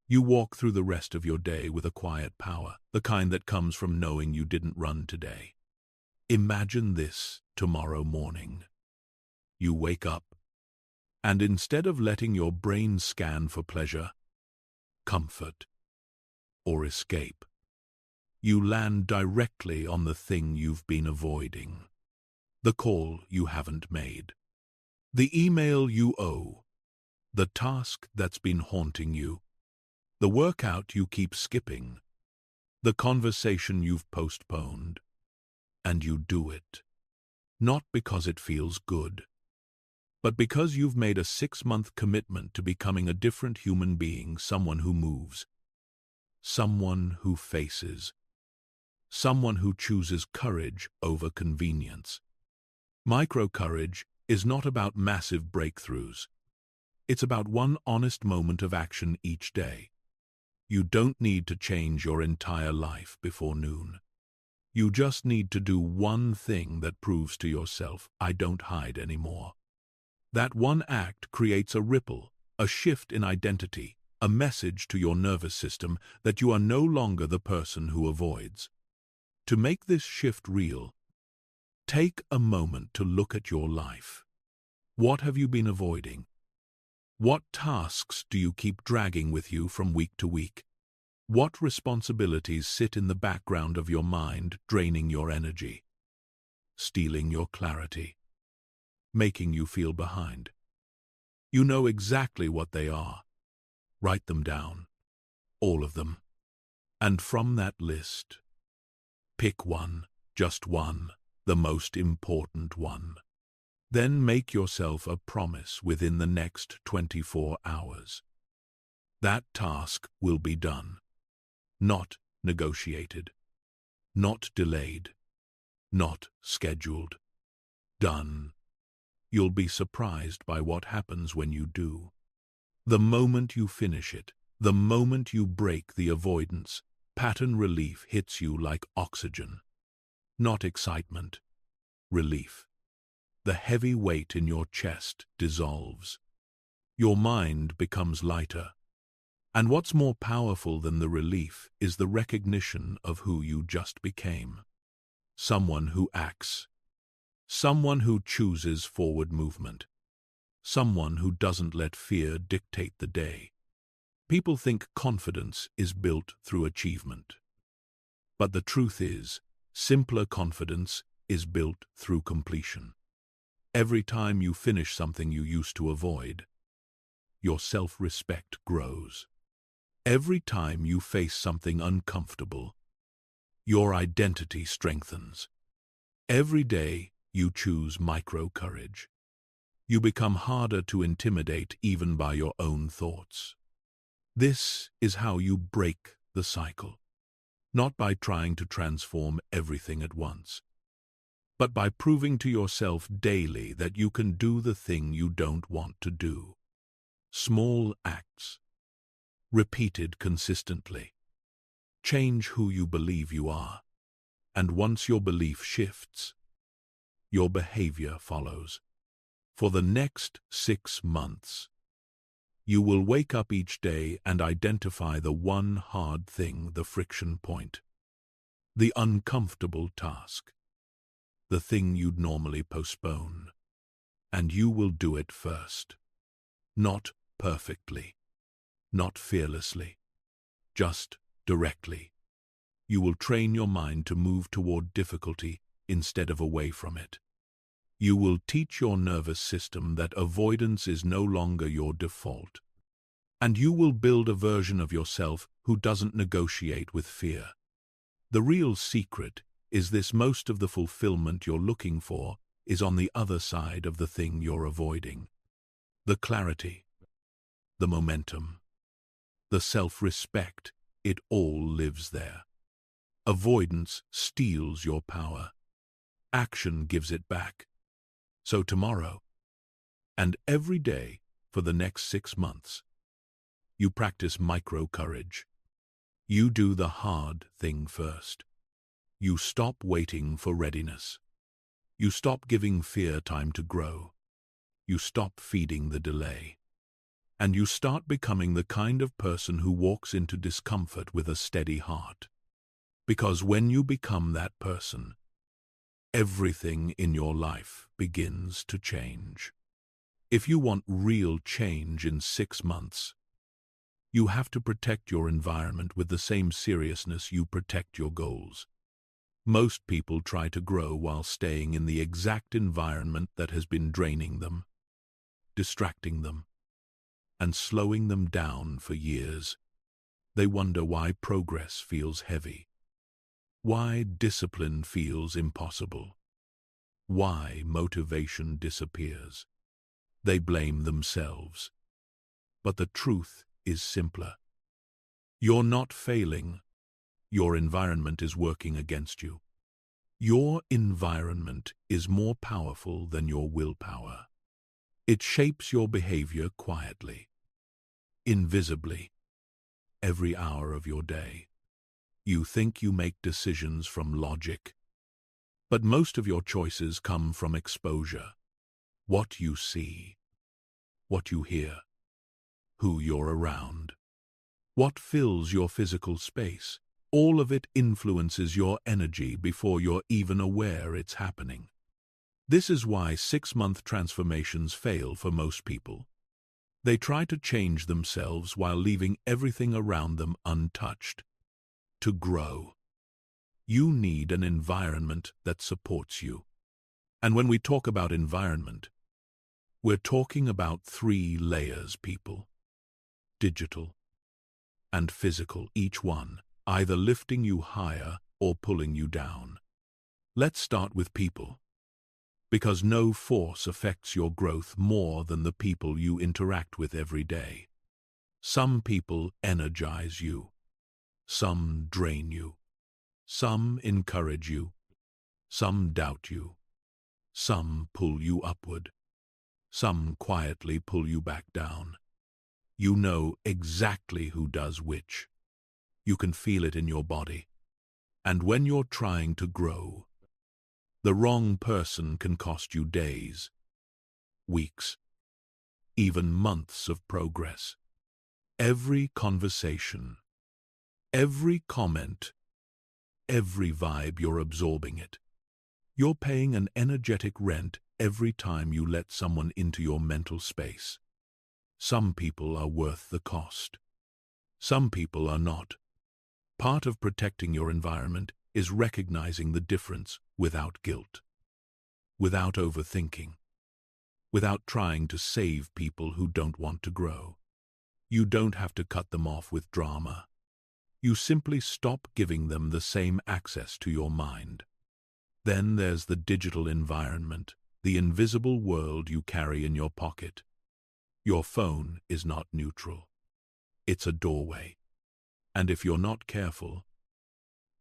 You walk through the rest of your day with a quiet power, the kind that comes from knowing you didn't run today. Imagine this tomorrow morning. You wake up, and instead of letting your brain scan for pleasure, comfort, or escape, you land directly on the thing you've been avoiding. The call you haven't made. The email you owe. The task that's been haunting you. The workout you keep skipping. The conversation you've postponed. And you do it. Not because it feels good, but because you've made a 6-month commitment to becoming a different human being, someone who moves, someone who faces, someone who chooses courage over convenience. Micro-courage is not about massive breakthroughs. It's about one honest moment of action each day. You don't need to change your entire life before noon. You just need to do one thing that proves to yourself, I don't hide anymore. That one act creates a ripple, a shift in identity, a message to your nervous system that you are no longer the person who avoids. To make this shift real, take a moment to look at your life. What have you been avoiding? What tasks do you keep dragging with you from week to week? What responsibilities sit in the background of your mind, draining your energy, stealing your clarity, making you feel behind? You know exactly what they are. Write them down, all of them. And from that list, pick one, just one, the most important one. Then make yourself a promise within the next 24 hours. That task will be done. Not negotiated. Not delayed. Not scheduled. Done. You'll be surprised by what happens when you do. The moment you finish it, the moment you break the avoidance, pattern relief hits you like oxygen. Not excitement. Relief. The heavy weight in your chest dissolves. Your mind becomes lighter. And what's more powerful than the relief is the recognition of who you just became. Someone who acts. Someone who chooses forward movement. Someone who doesn't let fear dictate the day. People think confidence is built through achievement. But the truth is, simpler confidence is built through completion. Every time you finish something you used to avoid, your self-respect grows. Every time you face something uncomfortable, your identity strengthens. Every day You choose micro-courage. You become harder to intimidate even by your own thoughts. This is how you break the cycle, not by trying to transform everything at once, but by proving to yourself daily that you can do the thing you don't want to do. Small acts, repeated consistently, change who you believe you are, and once your belief shifts, your behavior follows. For the next 6 months, you will wake up each day and identify the one hard thing, the friction point, the uncomfortable task, the thing you'd normally postpone, and you will do it first. Not perfectly, not fearlessly, just directly. You will train your mind to move toward difficulty instead of away from it. You will teach your nervous system that avoidance is no longer your default. And you will build a version of yourself who doesn't negotiate with fear. The real secret is this: most of the fulfillment you're looking for is on the other side of the thing you're avoiding. The clarity, the momentum, the self-respect, it all lives there. Avoidance steals your power. Action gives it back. So tomorrow, and every day for the next 6 months, you practice micro-courage. You do the hard thing first. You stop waiting for readiness. You stop giving fear time to grow. You stop feeding the delay. And you start becoming the kind of person who walks into discomfort with a steady heart. Because when you become that person, everything in your life begins to change. If you want real change in 6 months, you have to protect your environment with the same seriousness you protect your goals. Most people try to grow while staying in the exact environment that has been draining them, distracting them, and slowing them down for years. They wonder why progress feels heavy, why discipline feels impossible, why motivation disappears. They blame themselves. But the truth is simpler. You're not failing. Your environment is working against you. Your environment is more powerful than your willpower. It shapes your behavior quietly, invisibly, every hour of your day. You think you make decisions from logic, but most of your choices come from exposure. What you see, what you hear, who you're around, what fills your physical space. All of it influences your energy before you're even aware it's happening. This is why 6-month transformations fail for most people. They try to change themselves while leaving everything around them untouched. To grow, you need an environment that supports you. And when we talk about environment, we're talking about 3 layers, people. Digital and physical, each one either lifting you higher or pulling you down. Let's start with people, because no force affects your growth more than the people you interact with every day. Some people energize you, some drain you, some encourage you, some doubt you, some pull you upward, some quietly pull you back down. You know exactly who does which. You can feel it in your body. And when you're trying to grow, the wrong person can cost you days, weeks, even months of progress. Every conversation, every comment, every vibe, you're absorbing it. You're paying an energetic rent every time you let someone into your mental space. Some people are worth the cost. Some people are not. Part of protecting your environment is recognizing the difference without guilt, without overthinking, without trying to save people who don't want to grow. You don't have to cut them off with drama. You simply stop giving them the same access to your mind. Then there's the digital environment, the invisible world you carry in your pocket. Your phone is not neutral. It's a doorway. And if you're not careful,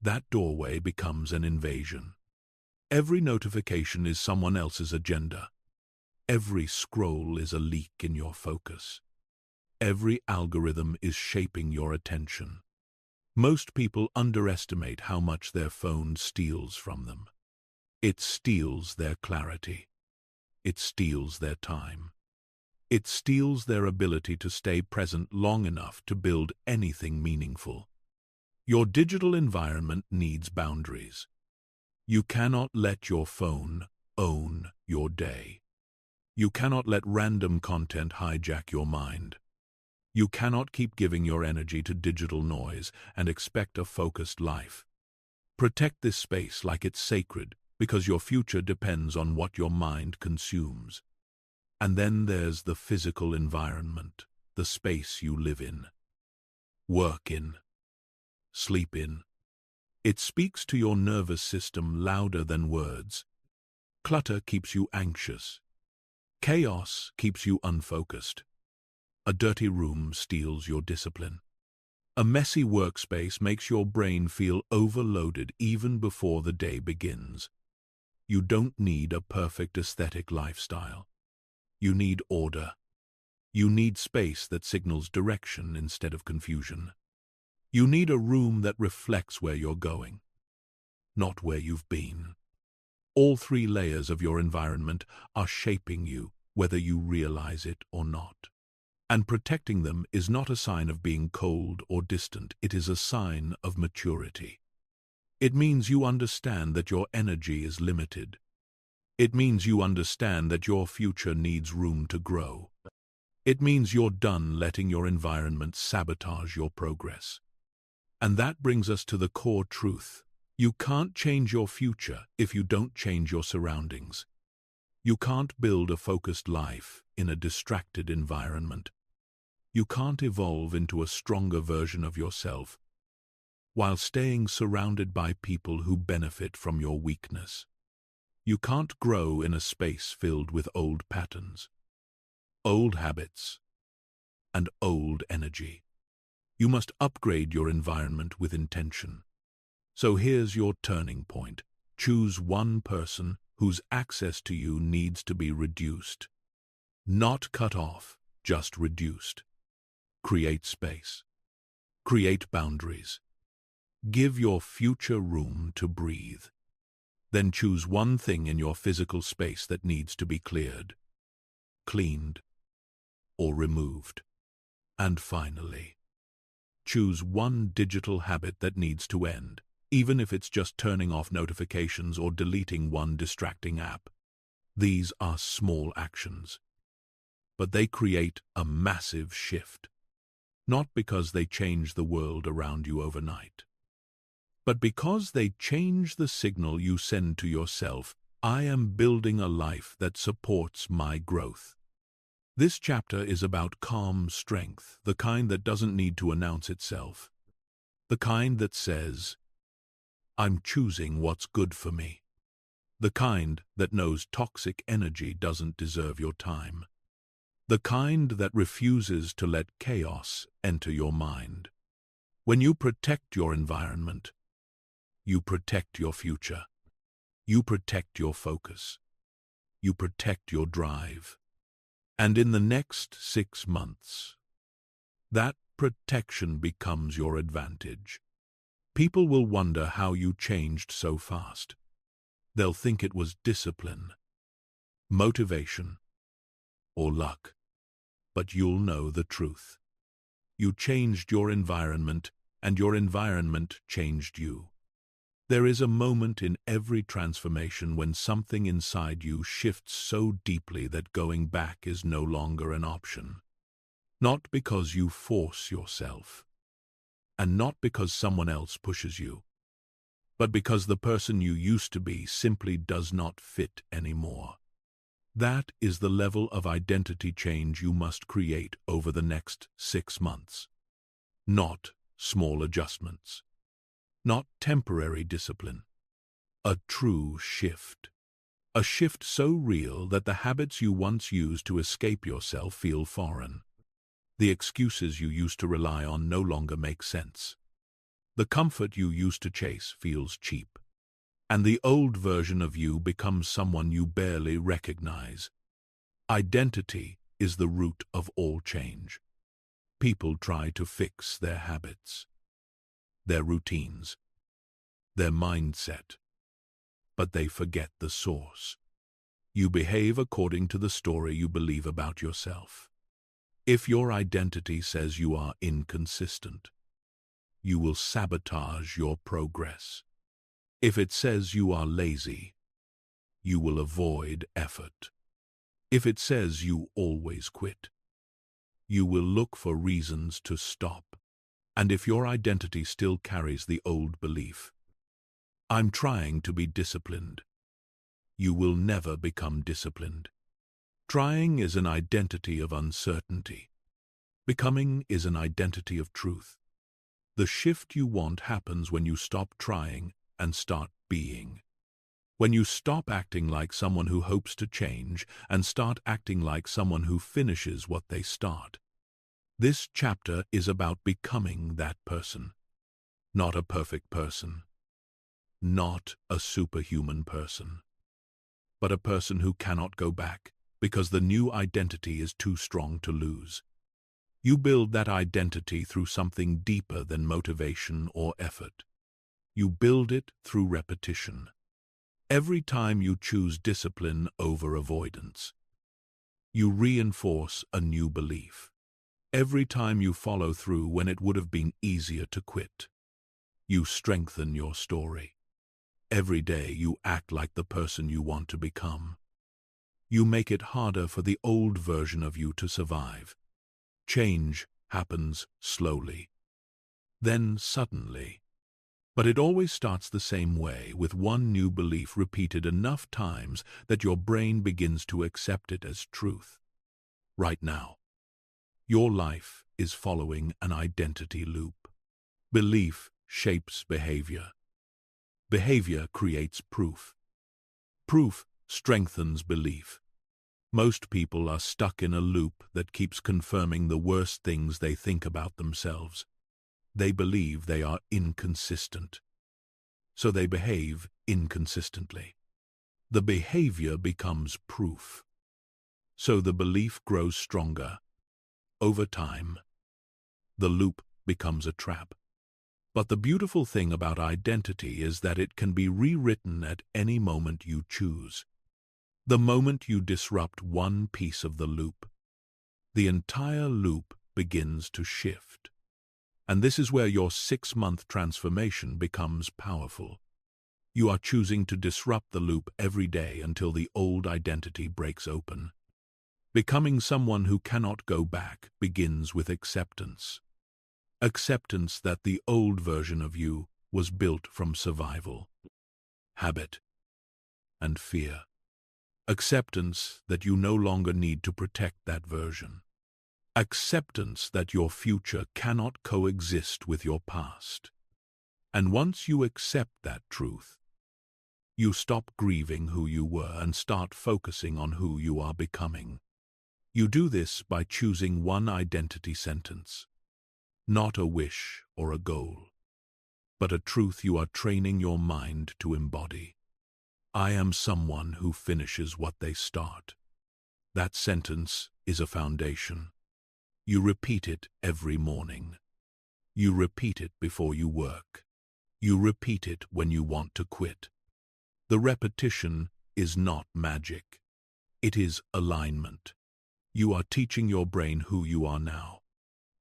that doorway becomes an invasion. Every notification is someone else's agenda. Every scroll is a leak in your focus. Every algorithm is shaping your attention. Most people underestimate how much their phone steals from them. It steals their clarity. It steals their time. It steals their ability to stay present long enough to build anything meaningful. Your digital environment needs boundaries. You cannot let your phone own your day. You cannot let random content hijack your mind. You cannot keep giving your energy to digital noise and expect a focused life. Protect this space like it's sacred, because your future depends on what your mind consumes. And then there's the physical environment, the space you live in, work in, sleep in. It speaks to your nervous system louder than words. Clutter keeps you anxious. Chaos keeps you unfocused. A dirty room steals your discipline. A messy workspace makes your brain feel overloaded even before the day begins. You don't need a perfect aesthetic lifestyle. You need order. You need space that signals direction instead of confusion. You need a room that reflects where you're going, not where you've been. All three layers of your environment are shaping you, whether you realize it or not. And protecting them is not a sign of being cold or distant. It is a sign of maturity. It means you understand that your energy is limited. It means you understand that your future needs room to grow. It means you're done letting your environment sabotage your progress. And that brings us to the core truth. You can't change your future if you don't change your surroundings. You can't build a focused life in a distracted environment. You can't evolve into a stronger version of yourself while staying surrounded by people who benefit from your weakness. You can't grow in a space filled with old patterns, old habits, and old energy. You must upgrade your environment with intention. So here's your turning point. Choose one person whose access to you needs to be reduced. Not cut off, just reduced. Create space. Create boundaries. Give your future room to breathe. Then choose one thing in your physical space that needs to be cleared, cleaned, or removed. And finally, choose one digital habit that needs to end, even if it's just turning off notifications or deleting one distracting app. These are small actions, but they create a massive shift. Not because they change the world around you overnight, but because they change the signal you send to yourself. I am building a life that supports my growth. This chapter is about calm strength, the kind that doesn't need to announce itself. The kind that says, I'm choosing what's good for me. The kind that knows toxic energy doesn't deserve your time. The kind that refuses to let chaos enter your mind. When you protect your environment, you protect your future. You protect your focus. You protect your drive. And in the next 6 months, that protection becomes your advantage. People will wonder how you changed so fast. They'll think it was discipline, motivation, or luck. But you'll know the truth. You changed your environment, and your environment changed you. There is a moment in every transformation when something inside you shifts so deeply that going back is no longer an option. Not because you force yourself, and not because someone else pushes you, but because the person you used to be simply does not fit anymore. That is the level of identity change you must create over the next 6 months. Not small adjustments. Not temporary discipline, A true shift. A shift so real that the habits you once used to escape yourself feel foreign. The excuses you used to rely on no longer make sense. The comfort you used to chase feels cheap. And the old version of you becomes someone you barely recognize. Identity is the root of all change. People try to fix their habits, their routines, their mindset, but they forget the source. You behave according to the story you believe about yourself. If your identity says you are inconsistent, you will sabotage your progress. If it says you are lazy, you will avoid effort. If it says you always quit, you will look for reasons to stop. And if your identity still carries the old belief, I'm trying to be disciplined, you will never become disciplined. Trying is an identity of uncertainty. Becoming is an identity of truth. The shift you want happens when you stop trying and start being. When you stop acting like someone who hopes to change and start acting like someone who finishes what they start. This chapter is about becoming that person. Not a perfect person. Not a superhuman person. But a person who cannot go back because the new identity is too strong to lose. You build that identity through something deeper than motivation or effort. You build it through repetition. Every time you choose discipline over avoidance, you reinforce a new belief. Every time you follow through when it would have been easier to quit, you strengthen your story. Every day you act like the person you want to become. You make it harder for the old version of you to survive. Change happens slowly, then suddenly. But it always starts the same way, with one new belief repeated enough times that your brain begins to accept it as truth. Right now, your life is following an identity loop. Belief shapes behavior. Behavior creates proof. Proof strengthens belief. Most people are stuck in a loop that keeps confirming the worst things they think about themselves. They believe they are inconsistent, so they behave inconsistently. The behavior becomes proof, so the belief grows stronger. Over time, the loop becomes a trap. But the beautiful thing about identity is that it can be rewritten at any moment you choose. The moment you disrupt one piece of the loop, the entire loop begins to shift. And this is where your 6-month transformation becomes powerful. You are choosing to disrupt the loop every day until the old identity breaks open. Becoming someone who cannot go back begins with acceptance. Acceptance that the old version of you was built from survival, habit, and fear. Acceptance that you no longer need to protect that version. Acceptance that your future cannot coexist with your past. And once you accept that truth, you stop grieving who you were and start focusing on who you are becoming. You do this by choosing one identity sentence. Not a wish or a goal, but a truth you are training your mind to embody. I am someone who finishes what they start. That sentence is a foundation. You repeat it every morning. You repeat it before you work. You repeat it when you want to quit. The repetition is not magic. It is alignment. You are teaching your brain who you are now.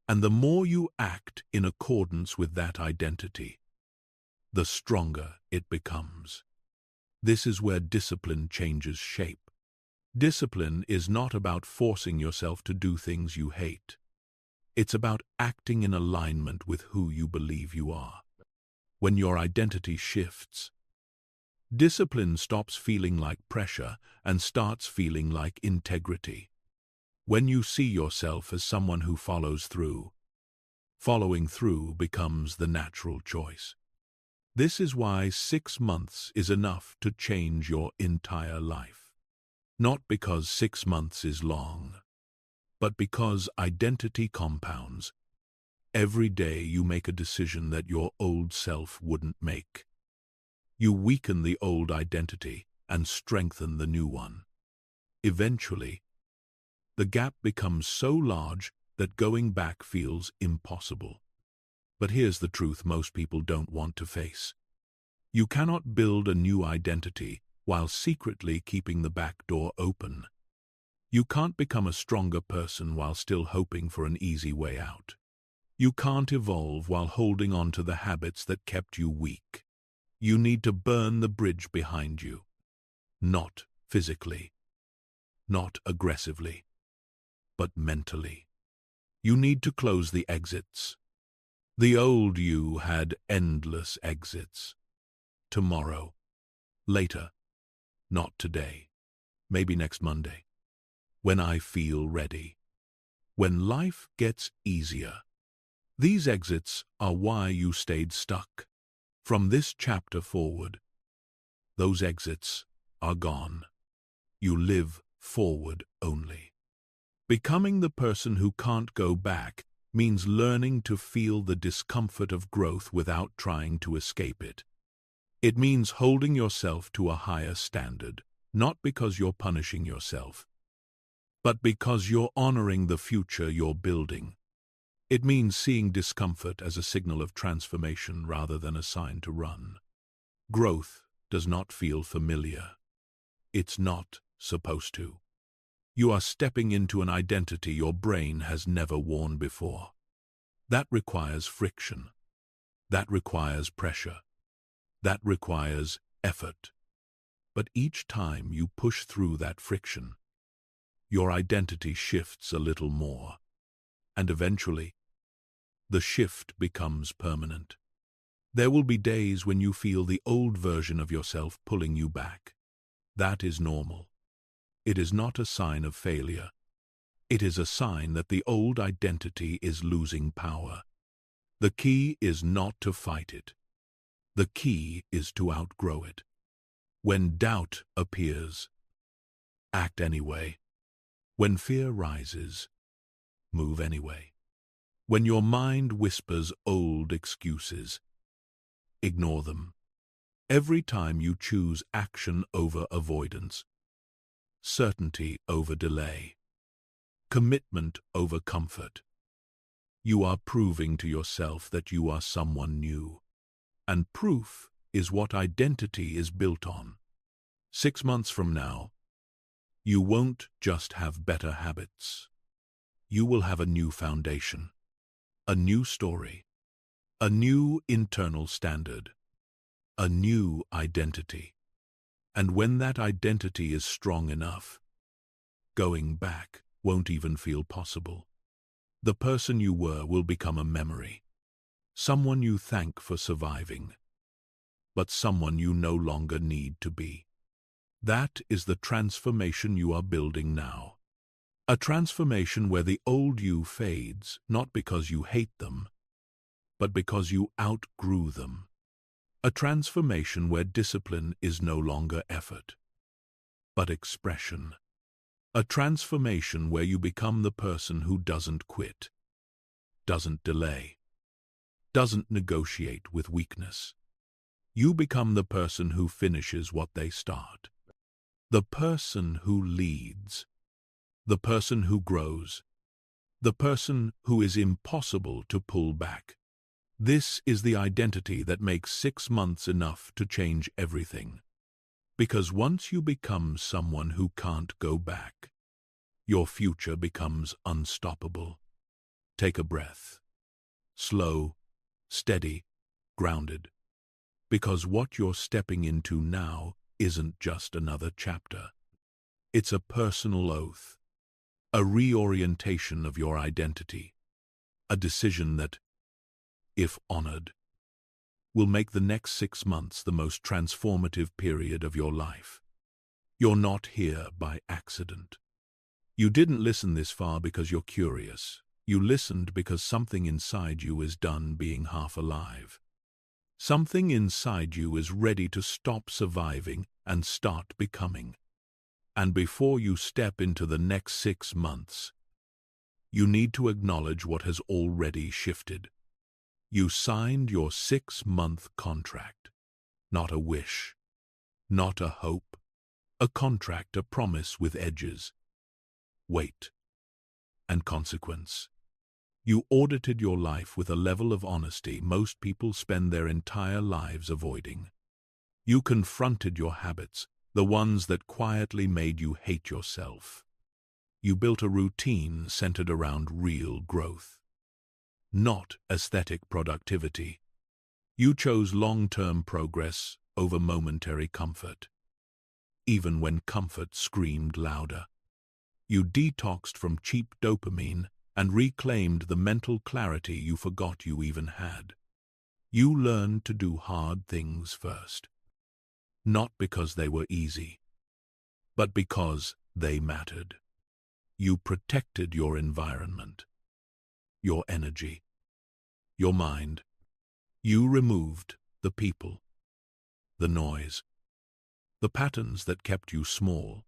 And the more you act in accordance with that identity, the stronger it becomes. This is where discipline changes shape. Discipline is not about forcing yourself to do things you hate. It's about acting in alignment with who you believe you are. When your identity shifts, discipline stops feeling like pressure and starts feeling like integrity. When you see yourself as someone who follows through, following through becomes the natural choice. This is why 6 months is enough to change your entire life. Not because 6 months is long, but because identity compounds. Every day you make a decision that your old self wouldn't make. You weaken the old identity and strengthen the new one. Eventually, the gap becomes so large that going back feels impossible. But here's the truth most people don't want to face. You cannot build a new identity while secretly keeping the back door open. You can't become a stronger person while still hoping for an easy way out. You can't evolve while holding on to the habits that kept you weak. You need to burn the bridge behind you. Not physically, not aggressively, but mentally. You need to close the exits. The old you had endless exits. Tomorrow, later, not today, maybe next Monday. When I feel ready. When life gets easier. These exits are why you stayed stuck. From this chapter forward, those exits are gone. You live forward only. Becoming the person who can't go back means learning to feel the discomfort of growth without trying to escape it. It means holding yourself to a higher standard, not because you're punishing yourself, but because you're honoring the future you're building. It means seeing discomfort as a signal of transformation rather than a sign to run. Growth does not feel familiar. It's not supposed to. You are stepping into an identity your brain has never worn before. That requires friction. That requires pressure. That requires effort. But each time you push through that friction, your identity shifts a little more, and eventually, the shift becomes permanent. There will be days when you feel the old version of yourself pulling you back. That is normal. It is not a sign of failure. It is a sign that the old identity is losing power. The key is not to fight it. The key is to outgrow it. When doubt appears, act anyway. When fear rises, move anyway. When your mind whispers old excuses, ignore them. Every time you choose action over avoidance, certainty over delay, commitment over comfort, you are proving to yourself that you are someone new. And proof is what identity is built on. 6 months from now, you won't just have better habits. You will have a new foundation, a new story, a new internal standard, a new identity. And when that identity is strong enough, going back won't even feel possible. The person you were will become a memory, someone you thank for surviving, but someone you no longer need to be. That is the transformation you are building now. A transformation where the old you fades, not because you hate them, but because you outgrew them. A transformation where discipline is no longer effort, but expression. A transformation where you become the person who doesn't quit, doesn't delay, doesn't negotiate with weakness. You become the person who finishes what they start. The person who leads. The person who grows. The person who is impossible to pull back. This is the identity that makes 6 months enough to change everything. Because once you become someone who can't go back, your future becomes unstoppable. Take a breath. Slow, steady, grounded. Because what you're stepping into now isn't just another chapter. It's a personal oath, a reorientation of your identity, a decision that, if honored, will make the next 6 months the most transformative period of your life. You're not here by accident. You didn't listen this far because you're curious. You listened because something inside you is done being half alive. Something inside you is ready to stop surviving and start becoming. And before you step into the next 6 months, you need to acknowledge what has already shifted. You signed your 6-month contract. Not a wish, not a hope, a contract, a promise with edges, weight, and consequence. You audited your life with a level of honesty most people spend their entire lives avoiding. You confronted your habits, the ones that quietly made you hate yourself. You built a routine centered around real growth, not aesthetic productivity. You chose long-term progress over momentary comfort, even when comfort screamed louder. You detoxed from cheap dopamine and reclaimed the mental clarity you forgot you even had. You learned to do hard things first, not because they were easy, but because they mattered. You protected your environment, your energy, your mind. You removed the people, the noise, the patterns that kept you small.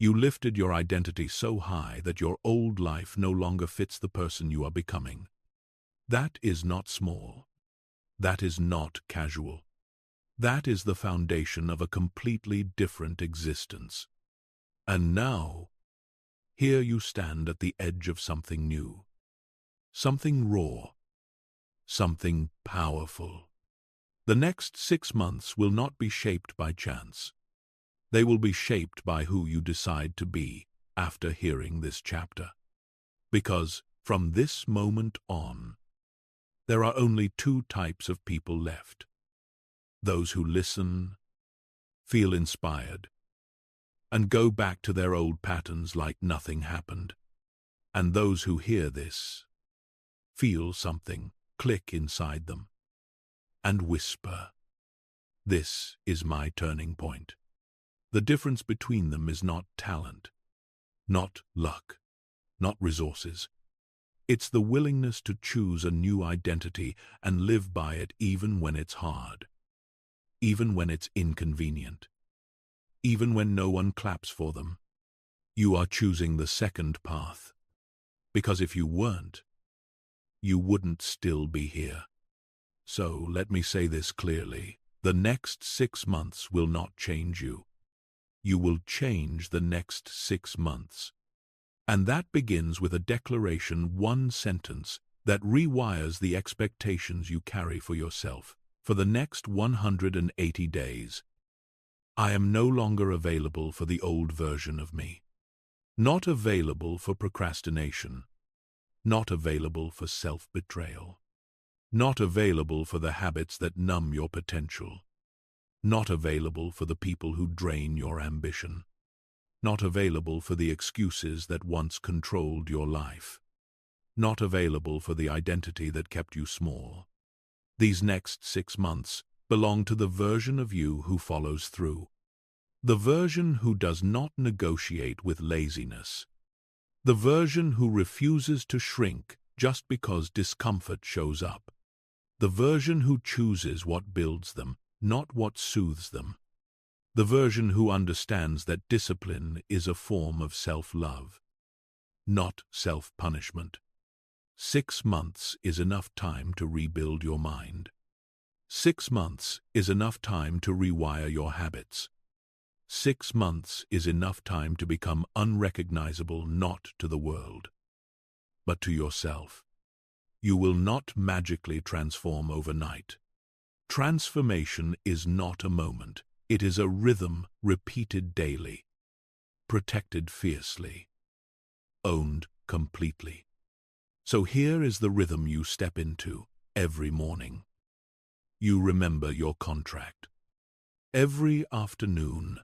You lifted your identity so high that your old life no longer fits the person you are becoming. That is not small. That is not casual. That is the foundation of a completely different existence. And now, here you stand at the edge of something new, something raw, something powerful. The next 6 months will not be shaped by chance. They will be shaped by who you decide to be after hearing this chapter. Because from this moment on, there are only 2 types of people left. Those who listen, feel inspired, and go back to their old patterns like nothing happened. And those who hear this, feel something click inside them, and whisper, "This is my turning point." The difference between them is not talent, not luck, not resources. It's the willingness to choose a new identity and live by it even when it's hard, even when it's inconvenient, even when no one claps for them. You are choosing the second path, because if you weren't, you wouldn't still be here. So let me say this clearly. The next 6 months will not change you. You will change the next 6 months. And that begins with a declaration, one sentence, that rewires the expectations you carry for yourself for the next 180 days. I am no longer available for the old version of me. Not available for procrastination. Not available for self-betrayal. Not available for the habits that numb your potential. Not available for the people who drain your ambition. Not available for the excuses that once controlled your life. Not available for the identity that kept you small. These next 6 months belong to the version of you who follows through. The version who does not negotiate with laziness. The version who refuses to shrink just because discomfort shows up. The version who chooses what builds them, not what soothes them. The version who understands that discipline is a form of self-love, not self-punishment. 6 months is enough time to rebuild your mind. 6 months is enough time to rewire your habits. 6 months is enough time to become unrecognizable not to the world, but to yourself. You will not magically transform overnight. Transformation is not a moment. It is a rhythm repeated daily, protected fiercely, owned completely. So here is the rhythm you step into every morning. You remember your contract. Every afternoon,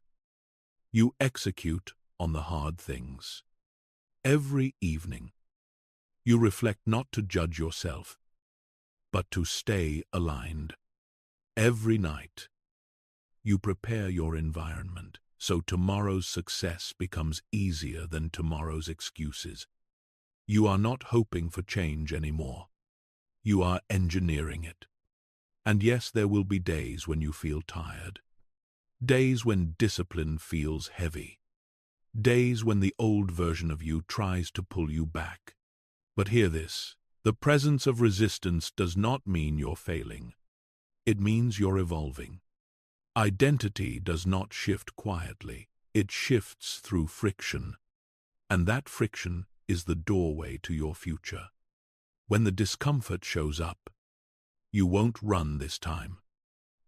you execute on the hard things. Every evening, you reflect not to judge yourself, but to stay aligned. Every night, you prepare your environment so tomorrow's success becomes easier than tomorrow's excuses. You are not hoping for change anymore. You are engineering it. And yes, there will be days when you feel tired. Days when discipline feels heavy. Days when the old version of you tries to pull you back. But hear this, the presence of resistance does not mean you're failing. It means you're evolving. Identity does not shift quietly. It shifts through friction. And that friction is the doorway to your future. When the discomfort shows up, you won't run this time.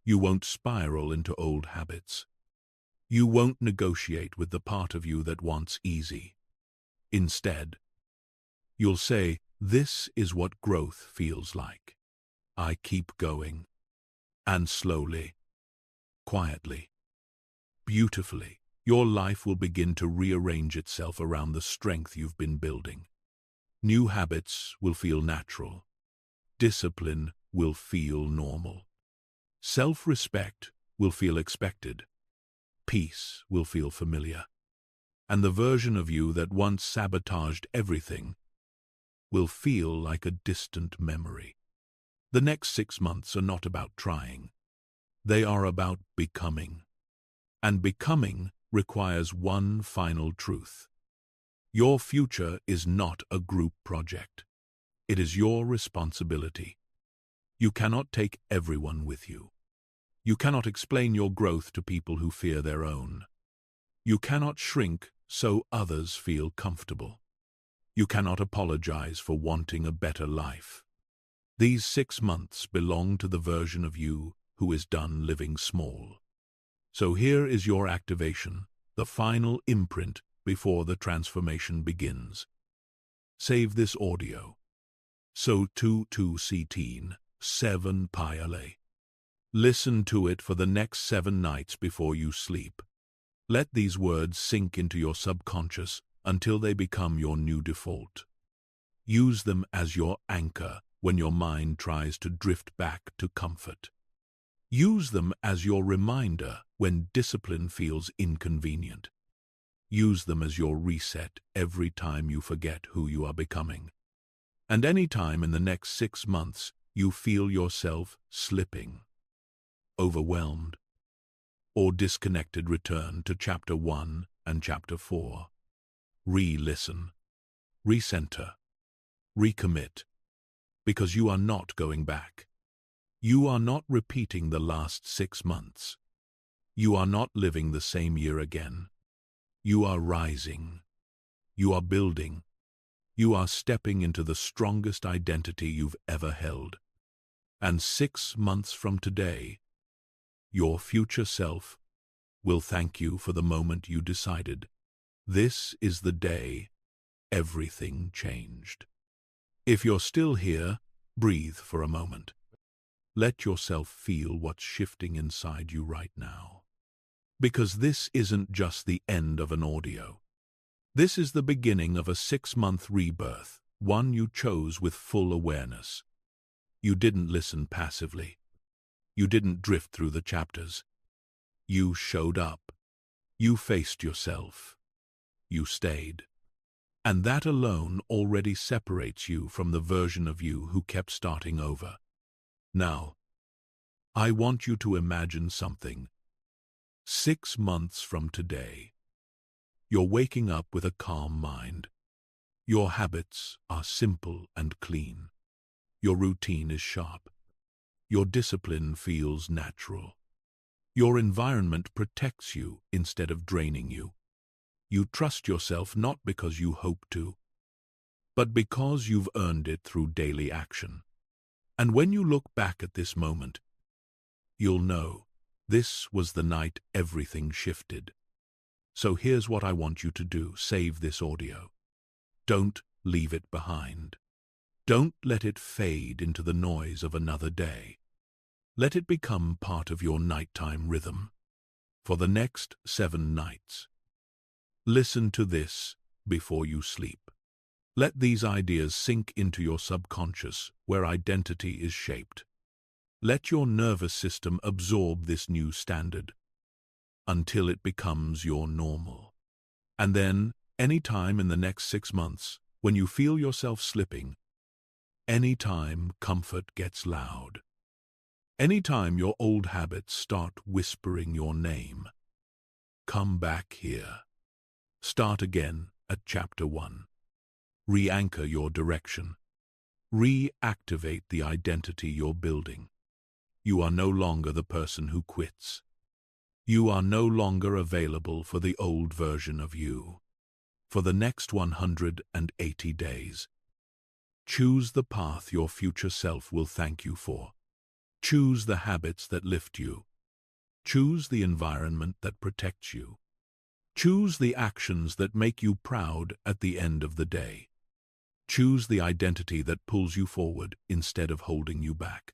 You won't spiral into old habits. You won't negotiate with the part of you that wants easy. Instead, you'll say, "This is what growth feels like. I keep going." And slowly, quietly, beautifully, your life will begin to rearrange itself around the strength you've been building. New habits will feel natural. Discipline will feel normal. Self-respect will feel expected. Peace will feel familiar. And the version of you that once sabotaged everything will feel like a distant memory. The next 6 months are not about trying. They are about becoming. And becoming requires one final truth. Your future is not a group project. It is your responsibility. You cannot take everyone with you. You cannot explain your growth to people who fear their own. You cannot shrink so others feel comfortable. You cannot apologize for wanting a better life. These 6 months belong to the version of you who is done living small. So here is your activation, the final imprint before the transformation begins. Save this audio. So 2:17, 7 Payale. Listen to it for the next 7 nights before you sleep. Let these words sink into your subconscious until they become your new default. Use them as your anchor when your mind tries to drift back to comfort. Use them as your reminder when discipline feels inconvenient. Use them as your reset every time you forget who you are becoming. And any time in the next 6 months you feel yourself slipping, overwhelmed, or disconnected, return to Chapter 1 and Chapter 4. Re-listen, recenter, recommit, because you are not going back. You are not repeating the last 6 months. You are not living the same year again. You are rising. You are building. You are stepping into the strongest identity you've ever held. And 6 months from today, your future self will thank you for the moment you decided, this is the day everything changed. If you're still here, breathe for a moment. Let yourself feel what's shifting inside you right now. Because this isn't just the end of an audio. This is the beginning of a 6-month rebirth, one you chose with full awareness. You didn't listen passively. You didn't drift through the chapters. You showed up. You faced yourself. You stayed. And that alone already separates you from the version of you who kept starting over. Now, I want you to imagine something. 6 months from today, you're waking up with a calm mind. Your habits are simple and clean. Your routine is sharp. Your discipline feels natural. Your environment protects you instead of draining you. You trust yourself not because you hope to, but because you've earned it through daily action. And when you look back at this moment, you'll know this was the night everything shifted. So here's what I want you to do. Save this audio. Don't leave it behind. Don't let it fade into the noise of another day. Let it become part of your nighttime rhythm. For the next 7 nights, listen to this before you sleep. Let these ideas sink into your subconscious, where identity is shaped. Let your nervous system absorb this new standard until it becomes your normal. And then, any time in the next 6 months, when you feel yourself slipping, any time comfort gets loud, Anytime your old habits start whispering your name, come back here. Start again at chapter 1. Re-anchor your direction. Reactivate the identity you're building. You are no longer the person who quits. You are no longer available for the old version of you. For the next 180 days, choose the path your future self will thank you for. Choose the habits that lift you. Choose the environment that protects you. Choose the actions that make you proud at the end of the day. Choose the identity that pulls you forward instead of holding you back.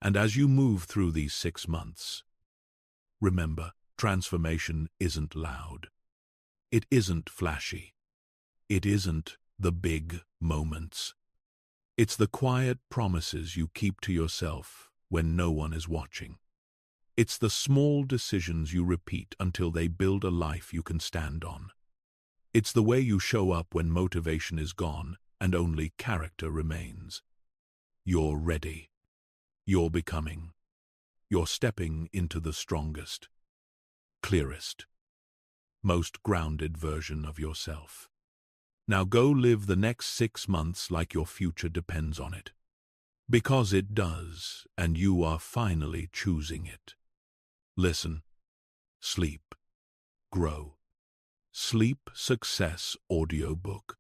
And as you move through these 6 months, remember, transformation isn't loud. It isn't flashy. It isn't the big moments. It's the quiet promises you keep to yourself when no one is watching. It's the small decisions you repeat until they build a life you can stand on. It's the way you show up when motivation is gone and only character remains. You're ready. You're becoming. You're stepping into the strongest, clearest, most grounded version of yourself. Now go live the next 6 months like your future depends on it. Because it does, and you are finally choosing it. Listen, sleep, grow. Sleep Success Audiobook.